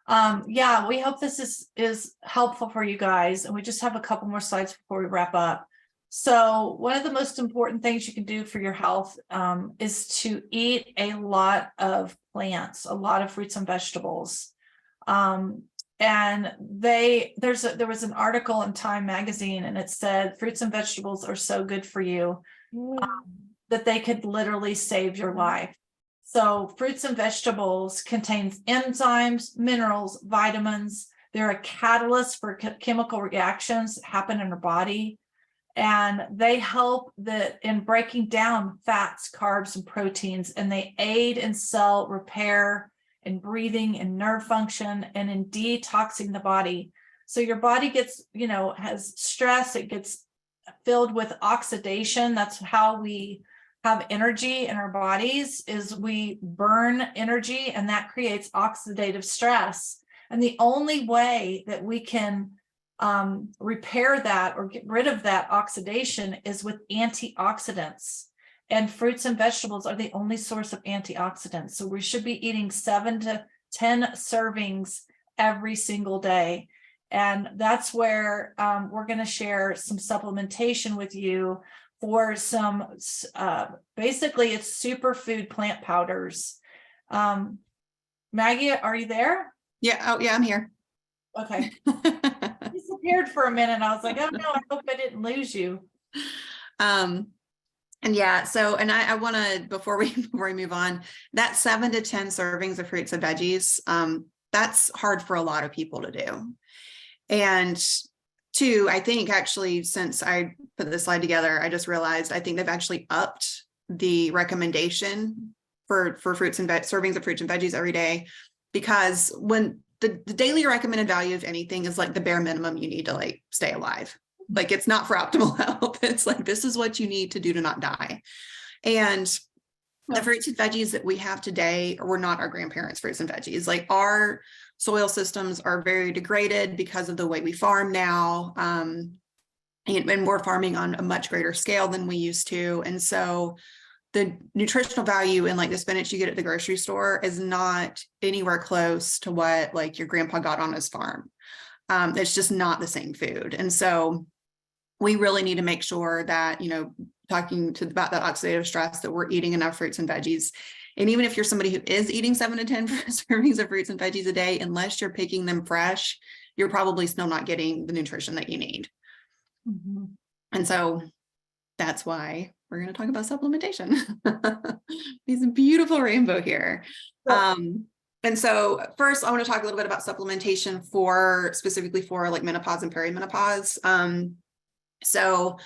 Yeah, we hope this is helpful for you guys. And we just have a couple more slides before we wrap up. So one of the most important things you can do for your health is to eat a lot of plants, a lot of fruits and vegetables. And there was an article in Time magazine, and it said fruits and vegetables are so good for you that they could literally save your life. So fruits and vegetables contains enzymes, minerals, vitamins. They're a catalyst for chemical reactions that happen in our body. And they help in breaking down fats, carbs, and proteins, and they aid in cell repair and breathing and nerve function and in detoxing the body. So your body gets, has stress, it gets filled with oxidation. That's how we have energy in our bodies, is we burn energy, and that creates oxidative stress. And the only way that we can repair that or get rid of that oxidation is with antioxidants. And fruits and vegetables are the only source of antioxidants. So we should be eating 7 to 10 servings every single day. And that's where we're going to share some supplementation with you for some, basically it's superfood plant powders. Maggie, are you there? Yeah. Oh, yeah, I'm here. Okay. Disappeared for a minute. I was like, oh no, I hope I didn't lose you. And yeah, so, and I want to, before we move on, that 7 to 10 servings of fruits and veggies, that's hard for a lot of people to do. And two, I think actually, since I put this slide together, I just realized I think they've actually upped the recommendation for fruits and servings of fruits and veggies every day, because when the daily recommended value of anything is like the bare minimum you need to like stay alive. Like it's not for optimal health. It's like, this is what you need to do to not die. And the fruits and veggies that we have today were not our grandparents' fruits and veggies. Like our soil systems are very degraded because of the way we farm now. And we're farming on a much greater scale than we used to. And so the nutritional value in like the spinach you get at the grocery store is not anywhere close to what like your grandpa got on his farm. It's just not the same food. And so we really need to make sure that, you know, talking to about that oxidative stress, that we're eating enough fruits and veggies. And even if you're somebody who is eating 7 to 10 servings of fruits and veggies a day, unless you're picking them fresh, you're probably still not getting the nutrition that you need. Mm-hmm. And so that's why we're going to talk about supplementation. This beautiful rainbow here. And so first I want to talk a little bit about supplementation specifically for like menopause and perimenopause. So,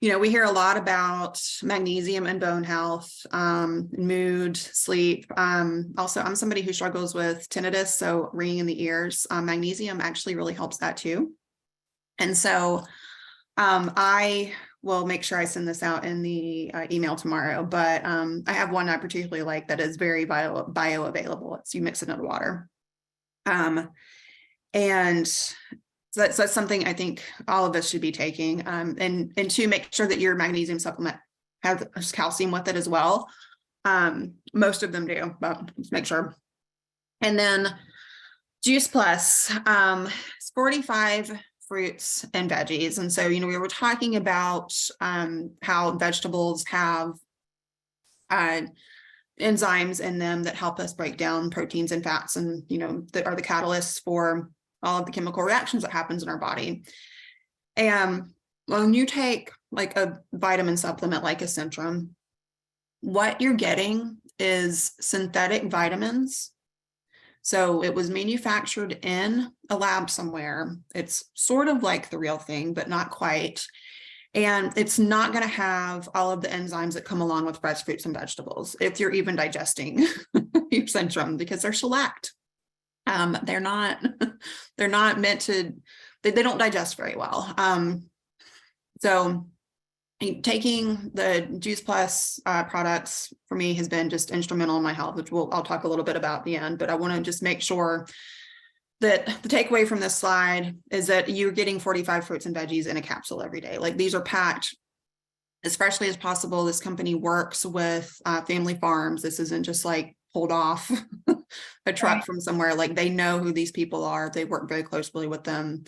you know, we hear a lot about magnesium and bone health, mood, sleep. Also, I'm somebody who struggles with tinnitus, so ringing in the ears. Magnesium actually really helps that too. And so I will make sure I send this out in the email tomorrow, but I have one I particularly like that is very bioavailable. It's you mix it into water. And so that's something I think all of us should be taking. And to make sure that your magnesium supplement has calcium with it as well. Most of them do, but let's make sure. And then Juice Plus, it's 45 fruits and veggies. And so, you know, we were talking about how vegetables have enzymes in them that help us break down proteins and fats, and, you know, that are the catalysts for all of the chemical reactions that happens in our body. And when you take like a vitamin supplement like a Centrum, what you're getting is synthetic vitamins. So it was manufactured in a lab somewhere. It's sort of like the real thing, but not quite. And it's not going to have all of the enzymes that come along with fresh fruits and vegetables, if you're even digesting your Centrum, because they're shellacked. They're not meant to, they don't digest very well. So taking the Juice Plus products for me has been just instrumental in my health, which I'll talk a little bit about at the end, but I want to just make sure that the takeaway from this slide is that you're getting 45 fruits and veggies in a capsule every day. Like, these are packed as freshly as possible. This company works with family farms. This isn't just like pulled off a truck from somewhere. Like, they know who these people are. They work very closely with them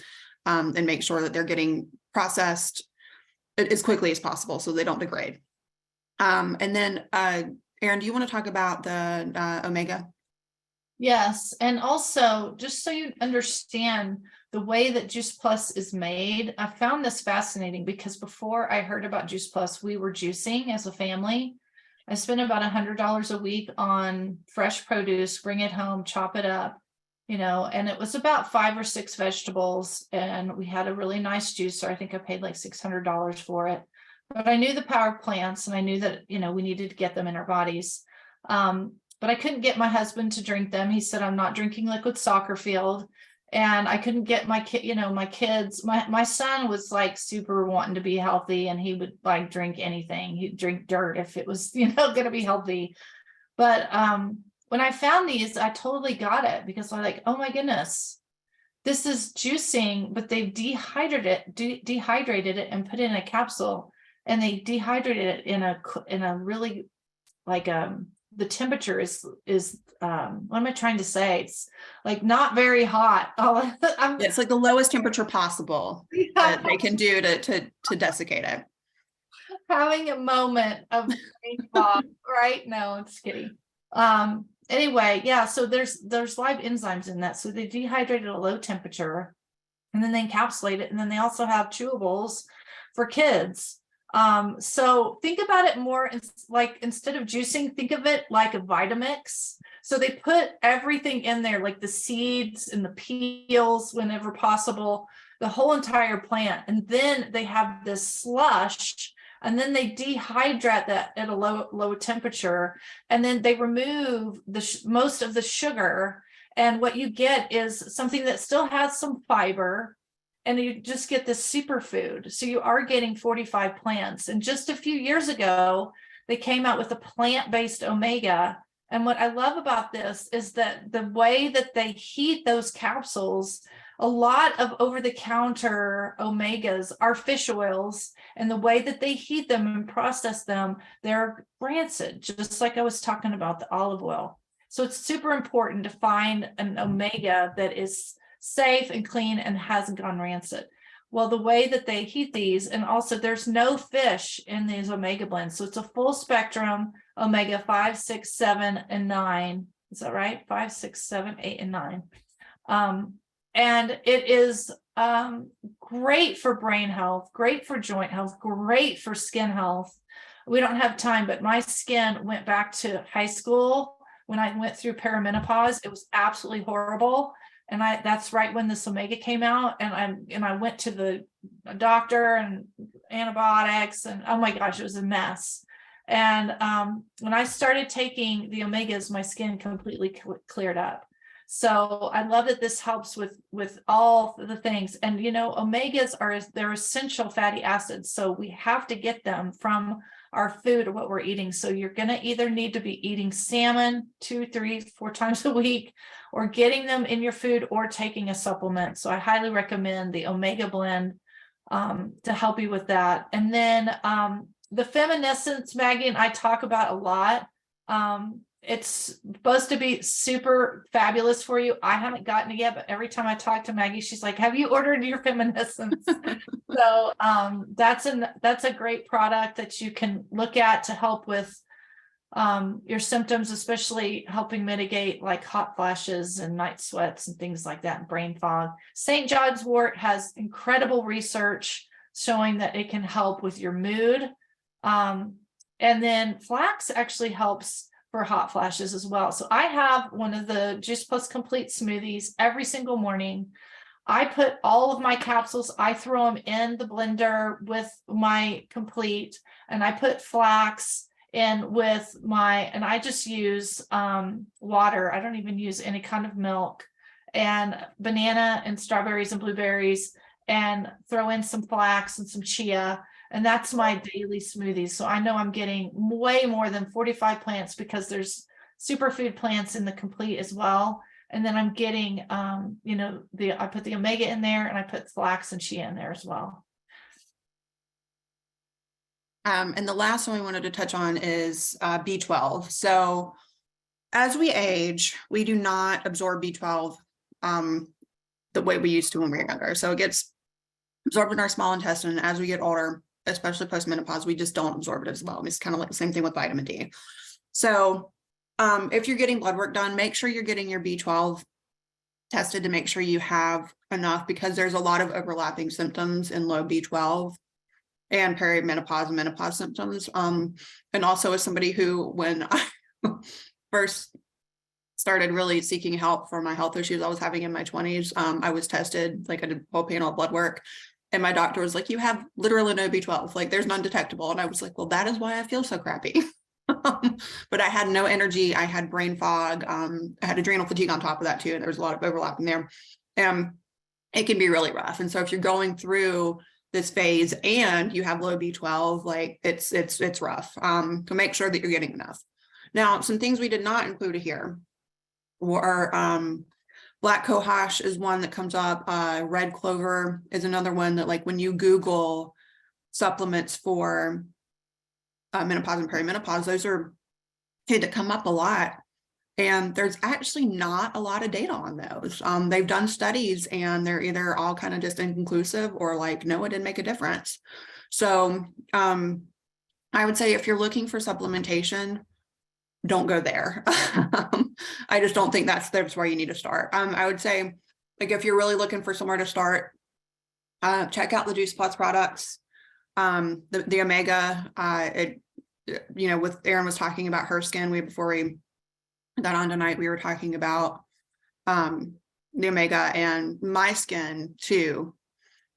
and make sure that they're getting processed as quickly as possible so they don't degrade. And then Erin, do you want to talk about the omega? Yes, and also just so you understand the way that Juice Plus is made, I found this fascinating because before I heard about Juice Plus, we were juicing as a family. I spent about $100 a week on fresh produce, bring it home, chop it up, you know, and it was about 5 or 6 vegetables, and we had a really nice juicer. I think I paid like $600 for it, but I knew the power plants, and I knew that, you know, we needed to get them in our bodies. But I couldn't get my husband to drink them. He said, I'm not drinking liquid soccer field. And I couldn't get my kid, you know, my kids, my son was like super wanting to be healthy, and he would like drink anything. He'd drink dirt if it was, you know, going to be healthy. But when I found these, I totally got it, because I'm like, oh my goodness, this is juicing, but they've dehydrated it and put it in a capsule, and they dehydrated it in a really like the temperature is what am I trying to say? It's like not very hot. It's like the lowest temperature possible that they can do to desiccate it. Having a moment of brain fog, right? No, I'm just kidding. Anyway, yeah, so there's live enzymes in that. So they dehydrate at a low temperature, and then they encapsulate it, and then they also have chewables for kids. So think about it more like, instead of juicing, think of it like a Vitamix. So they put everything in there, like the seeds and the peels whenever possible, the whole entire plant. And then they have this slush, and then they dehydrate that at a low temperature. And then they remove most of the sugar. And what you get is something that still has some fiber, and you just get this superfood. So you are getting 45 plants. And just a few years ago, they came out with a plant-based omega. And what I love about this is that the way that they heat those capsules, a lot of over-the-counter omegas are fish oils, and the way that they heat them and process them, they're rancid, just like I was talking about the olive oil. So it's super important to find an omega that is safe and clean and hasn't gone rancid. Well, the way that they heat these, and also there's no fish in these omega blends. So it's a full spectrum omega 5, 6, 7, and 9. Is that right? 5, 6, 7, 8, and 9. And it is great for brain health, great for joint health, great for skin health. We don't have time, but my skin went back to high school when I went through perimenopause. It was absolutely horrible. And that's right when this omega came out, and I went to the doctor and antibiotics, and oh my gosh, it was a mess. And when I started taking the omegas, my skin completely cleared up. So I love that this helps with all the things. And omegas they're essential fatty acids, so we have to get them from our food or what we're eating. So you're going to either need to be eating salmon 2, 3, 4 times a week, or getting them in your food, or taking a supplement. So I highly recommend the omega blend to help you with that. And then the feminescence, Maggie and I talk about a lot. It's supposed to be super fabulous for you. I haven't gotten it yet, but every time I talk to Maggie, she's like, have you ordered your feminescence? So that's a great product that you can look at to help with your symptoms, especially helping mitigate like hot flashes and night sweats and things like that, and brain fog. St. John's wort has incredible research showing that it can help with your mood. And then flax actually helps for hot flashes as well. So I have one of the Juice Plus Complete smoothies every single morning. I put all of my capsules, I throw them in the blender with my Complete, and I put flax in with and I just use water. I don't even use any kind of milk, and banana and strawberries and blueberries, and throw in some flax and some chia. And that's my daily smoothies. So I know I'm getting way more than 45 plants, because there's superfood plants in the Complete as well. And then I'm getting, I put the omega in there, and I put flax and chia in there as well. And the last one we wanted to touch on is B12. So as we age, we do not absorb B12 the way we used to when we were younger. So it gets absorbed in our small intestine. As we get older, especially post-menopause, we just don't absorb it as well. It's kind of like the same thing with vitamin D. So if you're getting blood work done, make sure you're getting your B12 tested to make sure you have enough, because there's a lot of overlapping symptoms in low B12 and perimenopause and menopause symptoms. And also as somebody who, when I first started really seeking help for my health issues I was having in my 20s, I was tested, like I did a whole panel of blood work. And my doctor was like, you have literally no B12, like there's none detectable. And I was like, well, that is why I feel so crappy. But I had no energy. I had brain fog. I had adrenal fatigue on top of that too. And there was a lot of overlap in there. It can be really rough. And so if you're going through this phase and you have low B12, like it's rough. So make sure that you're getting enough. Now, some things we did not include here were black cohosh is one that comes up. Red clover is another one that, like, when you Google supplements for menopause and perimenopause, those tend to come up a lot. And there's actually not a lot of data on those. They've done studies and they're either all kind of just inconclusive or like, no, it didn't make a difference. So I would say if you're looking for supplementation, don't go there. I just don't think that's where you need to start. I would say, like, if you're really looking for somewhere to start, check out the Juice Plus products. The omega, with Erin was talking about her skin before we got on tonight, we were talking about the omega and my skin too.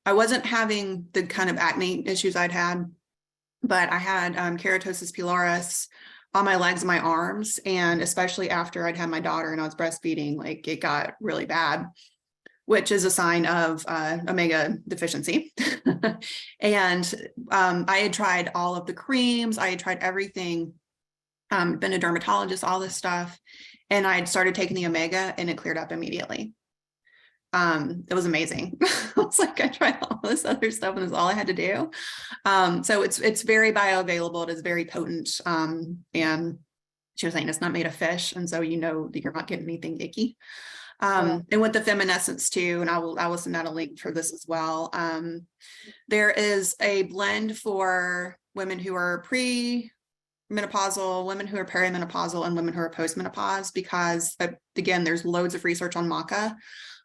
I wasn't having the kind of acne issues I'd had, but I had keratosis pilaris on my legs and my arms. And especially after I'd had my daughter and I was breastfeeding, like it got really bad, which is a sign of omega deficiency. And I had tried all of the creams, I had tried everything, been a dermatologist, all this stuff. And I had started taking the omega and it cleared up immediately. It was amazing. I was like, I tried all this other stuff and it's all I had to do. So it's very bioavailable. It is very potent. And she was saying it's not made of fish. And so you know that you're not getting anything icky. And with the feminescence too, and I will send out a link for this as well. There is a blend for women who are pre-menopausal, women who are perimenopausal, and women who are postmenopause, because again, there's loads of research on maca.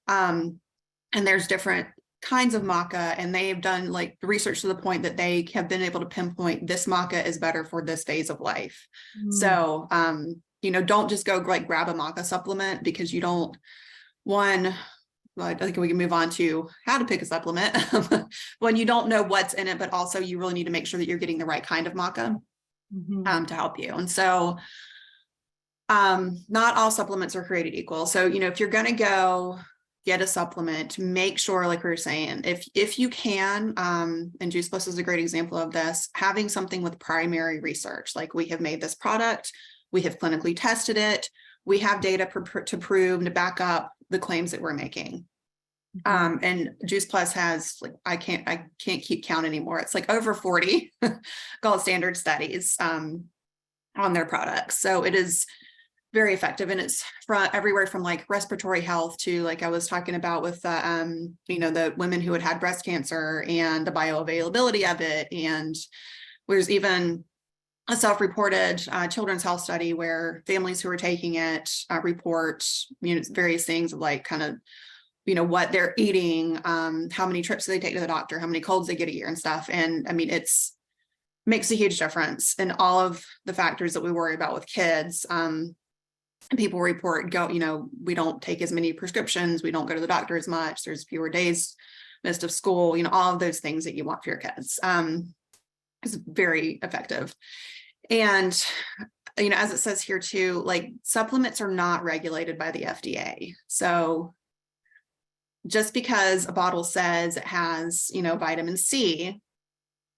And there's different kinds of maca, and they've done like research to the point that they have been able to pinpoint this maca is better for this phase of life. So, don't just go like grab a maca supplement, because you don't, well, I think we can move on to how to pick a supplement when you don't know what's in it, but also you really need to make sure that you're getting the right kind of maca to help you. And so not all supplements are created equal. So, if you're going to go get a supplement, make sure, like we were saying, if you can, and Juice Plus is a great example of this, having something with primary research, like we have made this product, we have clinically tested it, we have data to prove and to back up the claims that we're making. And Juice Plus has, like, I can't keep count anymore. It's like over 40 gold standard studies on their products. So it is very effective, and it's from everywhere from like respiratory health to, like I was talking about with the women who had breast cancer and the bioavailability of it. And there's even a self-reported children's health study where families who are taking it report various things of like kind of what they're eating, how many trips they take to the doctor, how many colds they get a year and stuff. And I mean, it's makes a huge difference in all of the factors that we worry about with kids. People report we don't take as many prescriptions, we don't go to the doctor as much, there's fewer days missed of school, all of those things that you want for your kids. Is very effective. And as it says here too, like supplements are not regulated by the FDA. So just because a bottle says it has vitamin C,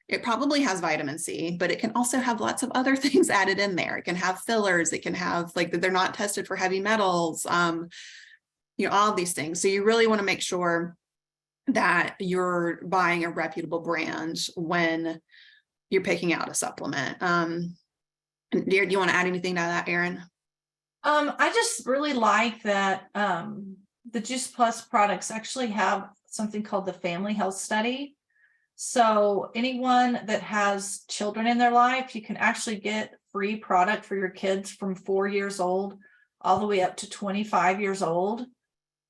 it probably has vitamin C, but it can also have lots of other things added in there. It can have fillers. It can have, like, they're not tested for heavy metals, all of these things. So you really want to make sure that you're buying a reputable brand when you're picking out a supplement. Do you want to add anything to that, Erin? I just really like that the Juice Plus products actually have something called the Family Health Study. So anyone that has children in their life, you can actually get free product for your kids from 4 years old all the way up to 25 years old.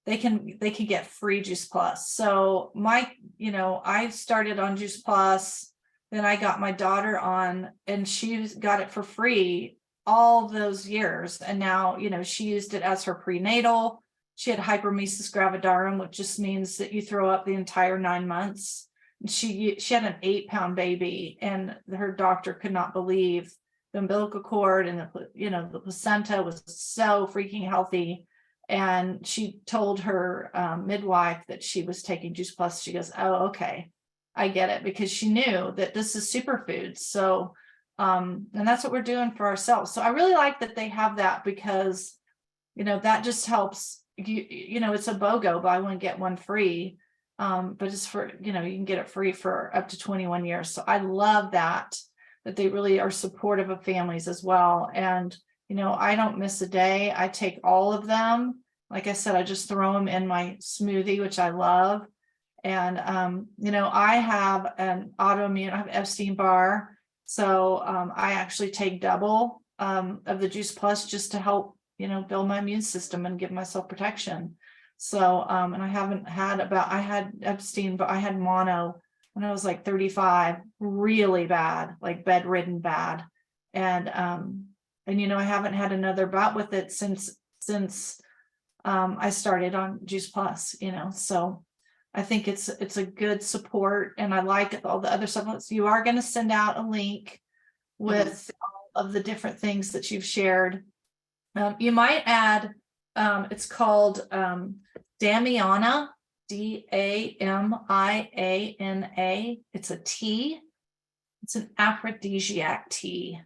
They can get free Juice Plus. So I started on Juice Plus, then I got my daughter on, and she got it for free all those years. And now, she used it as her prenatal. She had hyperemesis gravidarum, which just means that you throw up the entire 9 months. She had an 8-pound baby, and her doctor could not believe the umbilical cord and the placenta was so freaking healthy. And she told her midwife that she was taking Juice Plus. She goes, "Oh, okay, I get it," because she knew that this is superfood. So, and that's what we're doing for ourselves. So I really like that they have that, because, that just helps you. It's a BOGO, buy one, get one free. But it's for, you can get it free for up to 21 years. So I love that they really are supportive of families as well. And, I don't miss a day. I take all of them. Like I said, I just throw them in my smoothie, which I love. And, I have an autoimmune, I have Epstein-Barr. So I actually take double of the Juice Plus just to help, build my immune system and give myself protection. So, and I had Epstein, but I had mono when I was like 35, really bad, like bedridden bad. And And, I haven't had another bout with it since I started on Juice Plus, so I think it's a good support, and I like all the other supplements. You are going to send out a link with all of the different things that you've shared. You might add, it's called Damiana, Damiana. It's a tea. It's an aphrodisiac tea.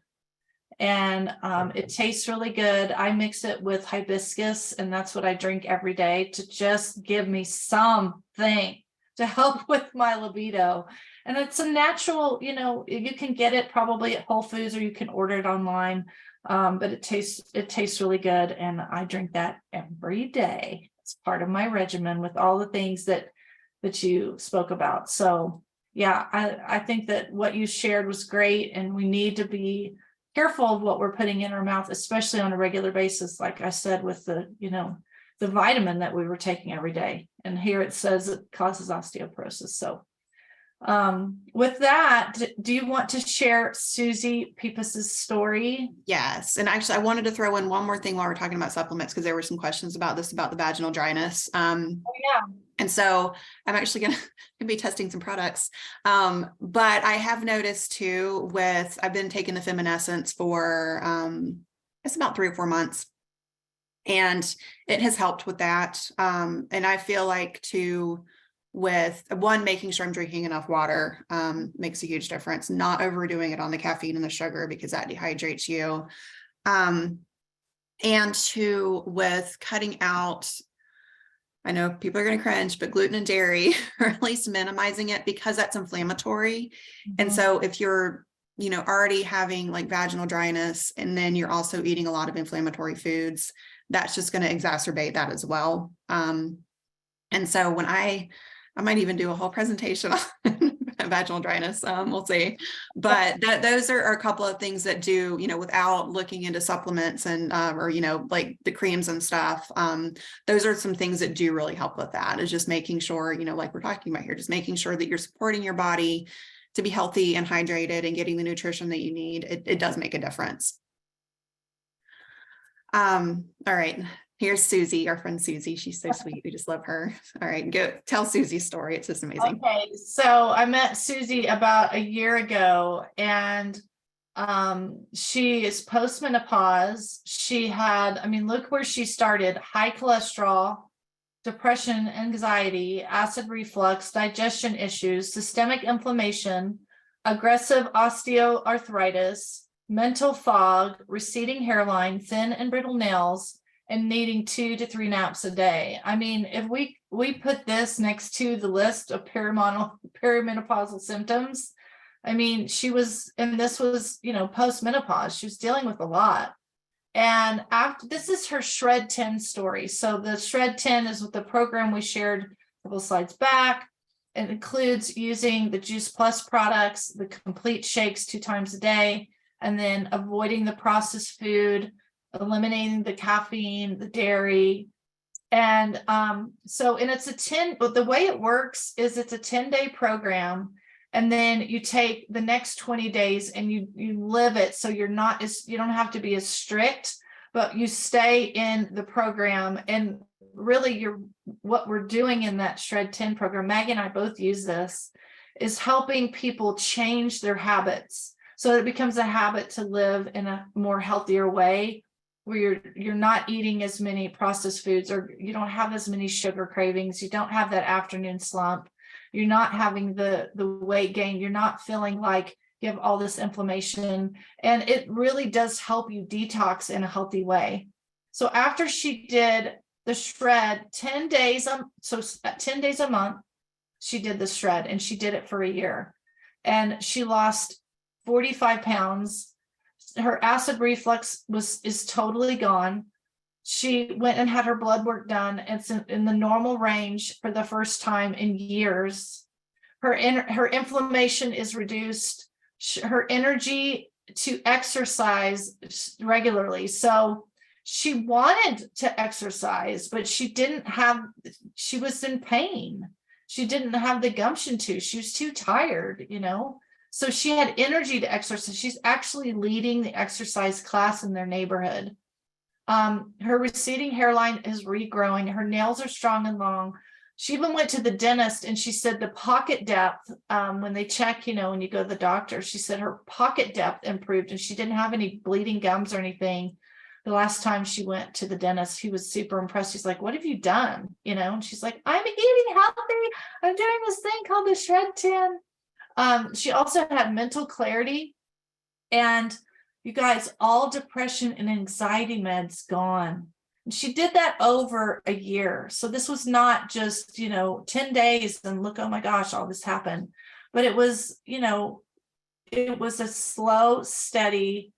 And it tastes really good. I mix it with hibiscus, and that's what I drink every day to just give me something to help with my libido. And it's a natural, you can get it probably at Whole Foods, or you can order it online. But it tastes really good, and I drink that every day. It's part of my regimen with all the things that you spoke about. So yeah, I think that what you shared was great, and we need to be careful of what we're putting in our mouth, especially on a regular basis. Like I said, with the vitamin that we were taking every day, and here it says it causes osteoporosis. So with that, do you want to share Susie Pepys's story? Yes. And actually, I wanted to throw in one more thing while we're talking about supplements, because there were some questions about this, about the vaginal dryness. Yeah. And so I'm actually going to be testing some products. But I have noticed too, I've been taking the Feminescence for, it's about 3 or 4 months, and it has helped with that. And I feel like with one, making sure I'm drinking enough water makes a huge difference, not overdoing it on the caffeine and the sugar, because that dehydrates you. And two, with cutting out, I know people are going to cringe, but gluten and dairy, or at least minimizing it, because that's inflammatory. And so if you're, already having like vaginal dryness, and then you're also eating a lot of inflammatory foods, that's just going to exacerbate that as well. And so when I might even do a whole presentation on vaginal dryness. We'll see. But those are a couple of things that do, without looking into supplements and, or, like the creams and stuff. Those are some things that do really help with that, is just making sure, like we're talking about here, just making sure that you're supporting your body to be healthy and hydrated and getting the nutrition that you need. It does make a difference. All right. Here's Susie, our friend Susie. She's so sweet. We just love her. All right, go tell Susie's story. It's just amazing. Okay, so I met Susie about a year ago, and she is postmenopause. She had, look where she started: high cholesterol, depression, anxiety, acid reflux, digestion issues, systemic inflammation, aggressive osteoarthritis, mental fog, receding hairline, thin and brittle nails, and needing 2 to 3 naps a day. If we put this next to the list of perimenopausal symptoms, she was, and this was, post-menopause, she was dealing with a lot. And this is her Shred 10 story. So the Shred 10 is with the program we shared a couple slides back. It includes using the Juice Plus products, the complete shakes 2 times a day, and then avoiding the processed food, eliminating the caffeine, the dairy. And but the way it works is it's a 10-day program, and then you take the next 20 days and you live it. So you don't have to be as strict, but you stay in the program. And really what we're doing in that Shred 10 program, Maggie and I both use this, is helping people change their habits. So it becomes a habit to live in a more healthier way, where you're not eating as many processed foods, or you don't have as many sugar cravings. You don't have that afternoon slump. You're not having the weight gain. You're not feeling like you have all this inflammation. And it really does help you detox in a healthy way. So after she did the Shred 10 days, 10 days a month, she did the Shred, and she did it for a year. And she lost 45 pounds. Her acid reflux is totally gone. She went and had her blood work done. It's in the normal range for the first time in years. Her inflammation is reduced. Her energy to exercise regularly. So she wanted to exercise, but she was in pain. She didn't have the gumption to. She was too tired, So she had energy to exercise. She's actually leading the exercise class in their neighborhood. Her receding hairline is regrowing. Her nails are strong and long. She even went to the dentist and she said the pocket depth, when they check, when you go to the doctor, she said her pocket depth improved and she didn't have any bleeding gums or anything. The last time she went to the dentist, he was super impressed. He's like, "What have you done?" And she's like, "I'm eating healthy. I'm doing this thing called the Shred 10." She also had mental clarity, and you guys, all depression and anxiety meds gone. And she did that over a year. So this was not just, 10 days and look, oh my gosh, all this happened. But it was, it was a slow, steady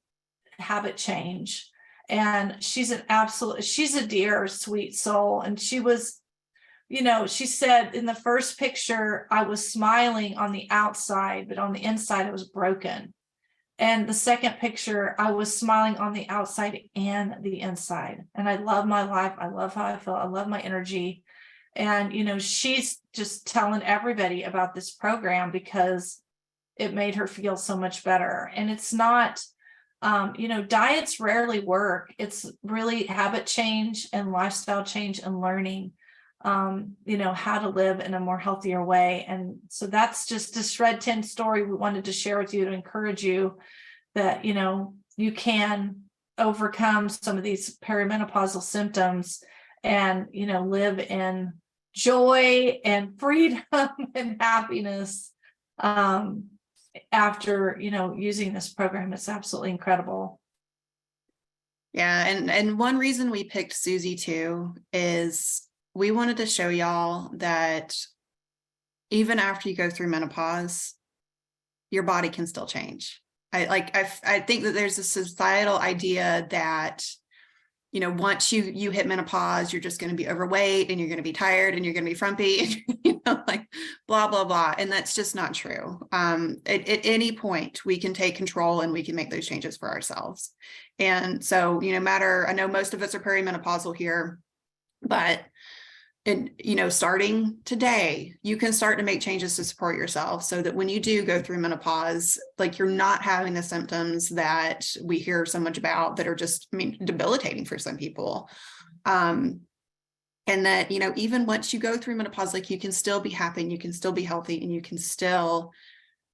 habit change. And she's a dear, sweet soul. And she was, she said in the first picture, I was smiling on the outside, but on the inside, I was broken. And the second picture, I was smiling on the outside and the inside. And I love my life. I love how I feel. I love my energy. And, she's just telling everybody about this program because it made her feel so much better. And it's not, diets rarely work. It's really habit change and lifestyle change and learning, how to live in a more healthier way. And so that's just a Shred 10 story we wanted to share with you to encourage you that, you can overcome some of these perimenopausal symptoms and, live in joy and freedom and happiness. After, using this program. It's absolutely incredible. Yeah. And one reason we picked Susie too is we wanted to show y'all that even after you go through menopause, your body can still change. I think that there's a societal idea that, once you hit menopause, you're just going to be overweight and you're going to be tired and you're going to be frumpy, like blah, blah, blah. And that's just not true. At any point we can take control and we can make those changes for ourselves. And so, I know most of us are perimenopausal here, but starting today, you can start to make changes to support yourself so that when you do go through menopause, like you're not having the symptoms that we hear so much about that are just, debilitating for some people. And that, even once you go through menopause, like you can still be happy and you can still be healthy and you can still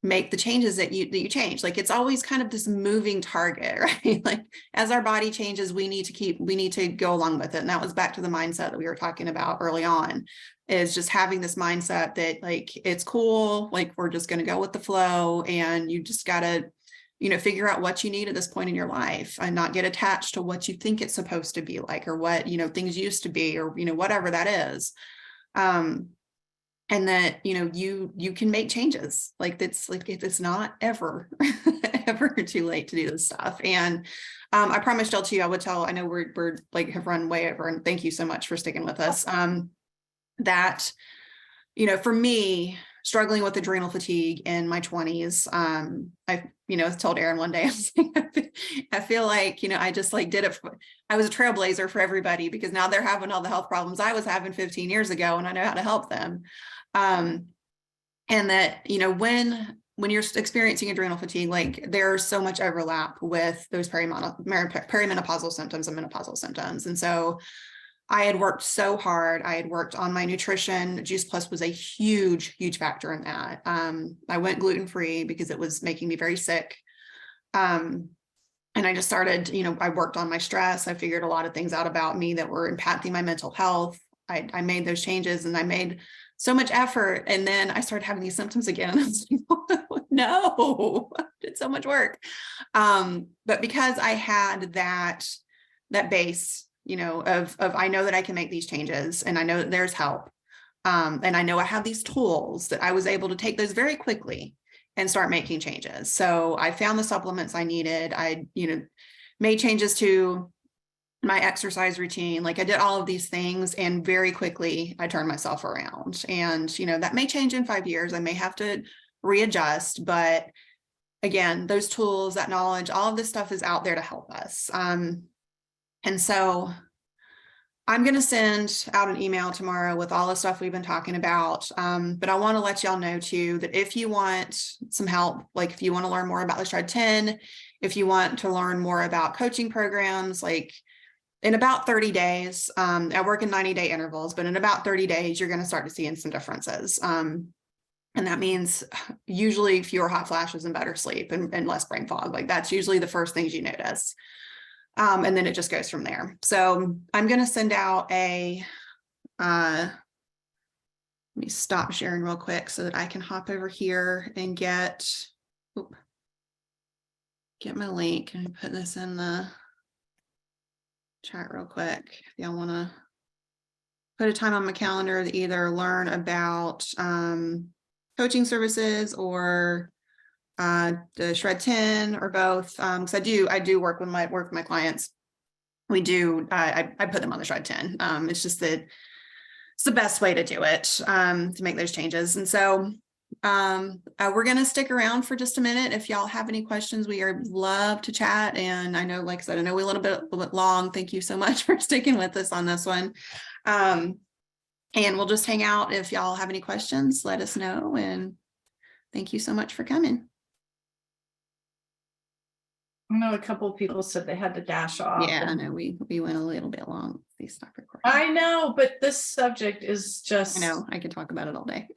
make the changes that you change. Like it's always kind of this moving target, right? Like as our body changes, we need to go along with it. And that was back to the mindset that we were talking about early on, is just having this mindset that like, it's cool. Like we're just going to go with the flow, and you just got to, figure out what you need at this point in your life and not get attached to what you think it's supposed to be like, or what, things used to be, or, whatever that is. And that, you can make changes. Like it's not ever, ever too late to do this stuff. And I promised y'all too, I would tell, I know we're like have run way over, and thank you so much for sticking with us. That, for me, struggling with adrenal fatigue in my 20s, I told Aaron one day, I was like, I feel like, I just like did it. I was a trailblazer for everybody because now they're having all the health problems I was having 15 years ago, and I know how to help them. And that, when you're experiencing adrenal fatigue, like there's so much overlap with those perimenopausal symptoms and menopausal symptoms. And so I had worked so hard. I had worked on my nutrition. Juice Plus was a huge, huge factor in that. I went gluten-free because it was making me very sick. And I just started, I worked on my stress. I figured a lot of things out about me that were impacting my mental health. I made those changes, and I made so much effort. And then I started having these symptoms again. I was like, no, I did so much work. But because I had that base, of I know that I can make these changes, and I know that there's help. And I know I have these tools, that I was able to take those very quickly and start making changes. So I found the supplements I needed. I, made changes to my exercise routine. Like I did all of these things, and very quickly I turned myself around. And, that may change in 5 years. I may have to readjust, but again, those tools, that knowledge, all of this stuff is out there to help us. And so I'm going to send out an email tomorrow with all the stuff we've been talking about. But I want to let y'all know too, that if you want some help, like if you want to learn more about the Shred 10, if you want to learn more about coaching programs, like in about 30 days, I work in 90-day intervals, but in about 30 days, you're going to start to see some differences. And that means usually fewer hot flashes and better sleep and less brain fog. Like that's usually the first things you notice. And then it just goes from there. So I'm going to send out let me stop sharing real quick so that I can hop over here and get my link and put this in the chat real quick. If y'all want to put a time on my calendar to either learn about coaching services or the Shred 10 or both. Because I do work with my clients. We do, I put them on the Shred 10. It's just that it's the best way to do it, to make those changes. And so we're going to stick around for just a minute. If y'all have any questions, we are love to chat. And I know, like I said, I know we're a little bit long. Thank you so much for sticking with us on this one. And we'll just hang out. If y'all have any questions, let us know. And thank you so much for coming. I know a couple of people said they had to dash off. Yeah, I know we went a little bit long. Please stop recording. I know, but this subject is just. I know, I could talk about it all day.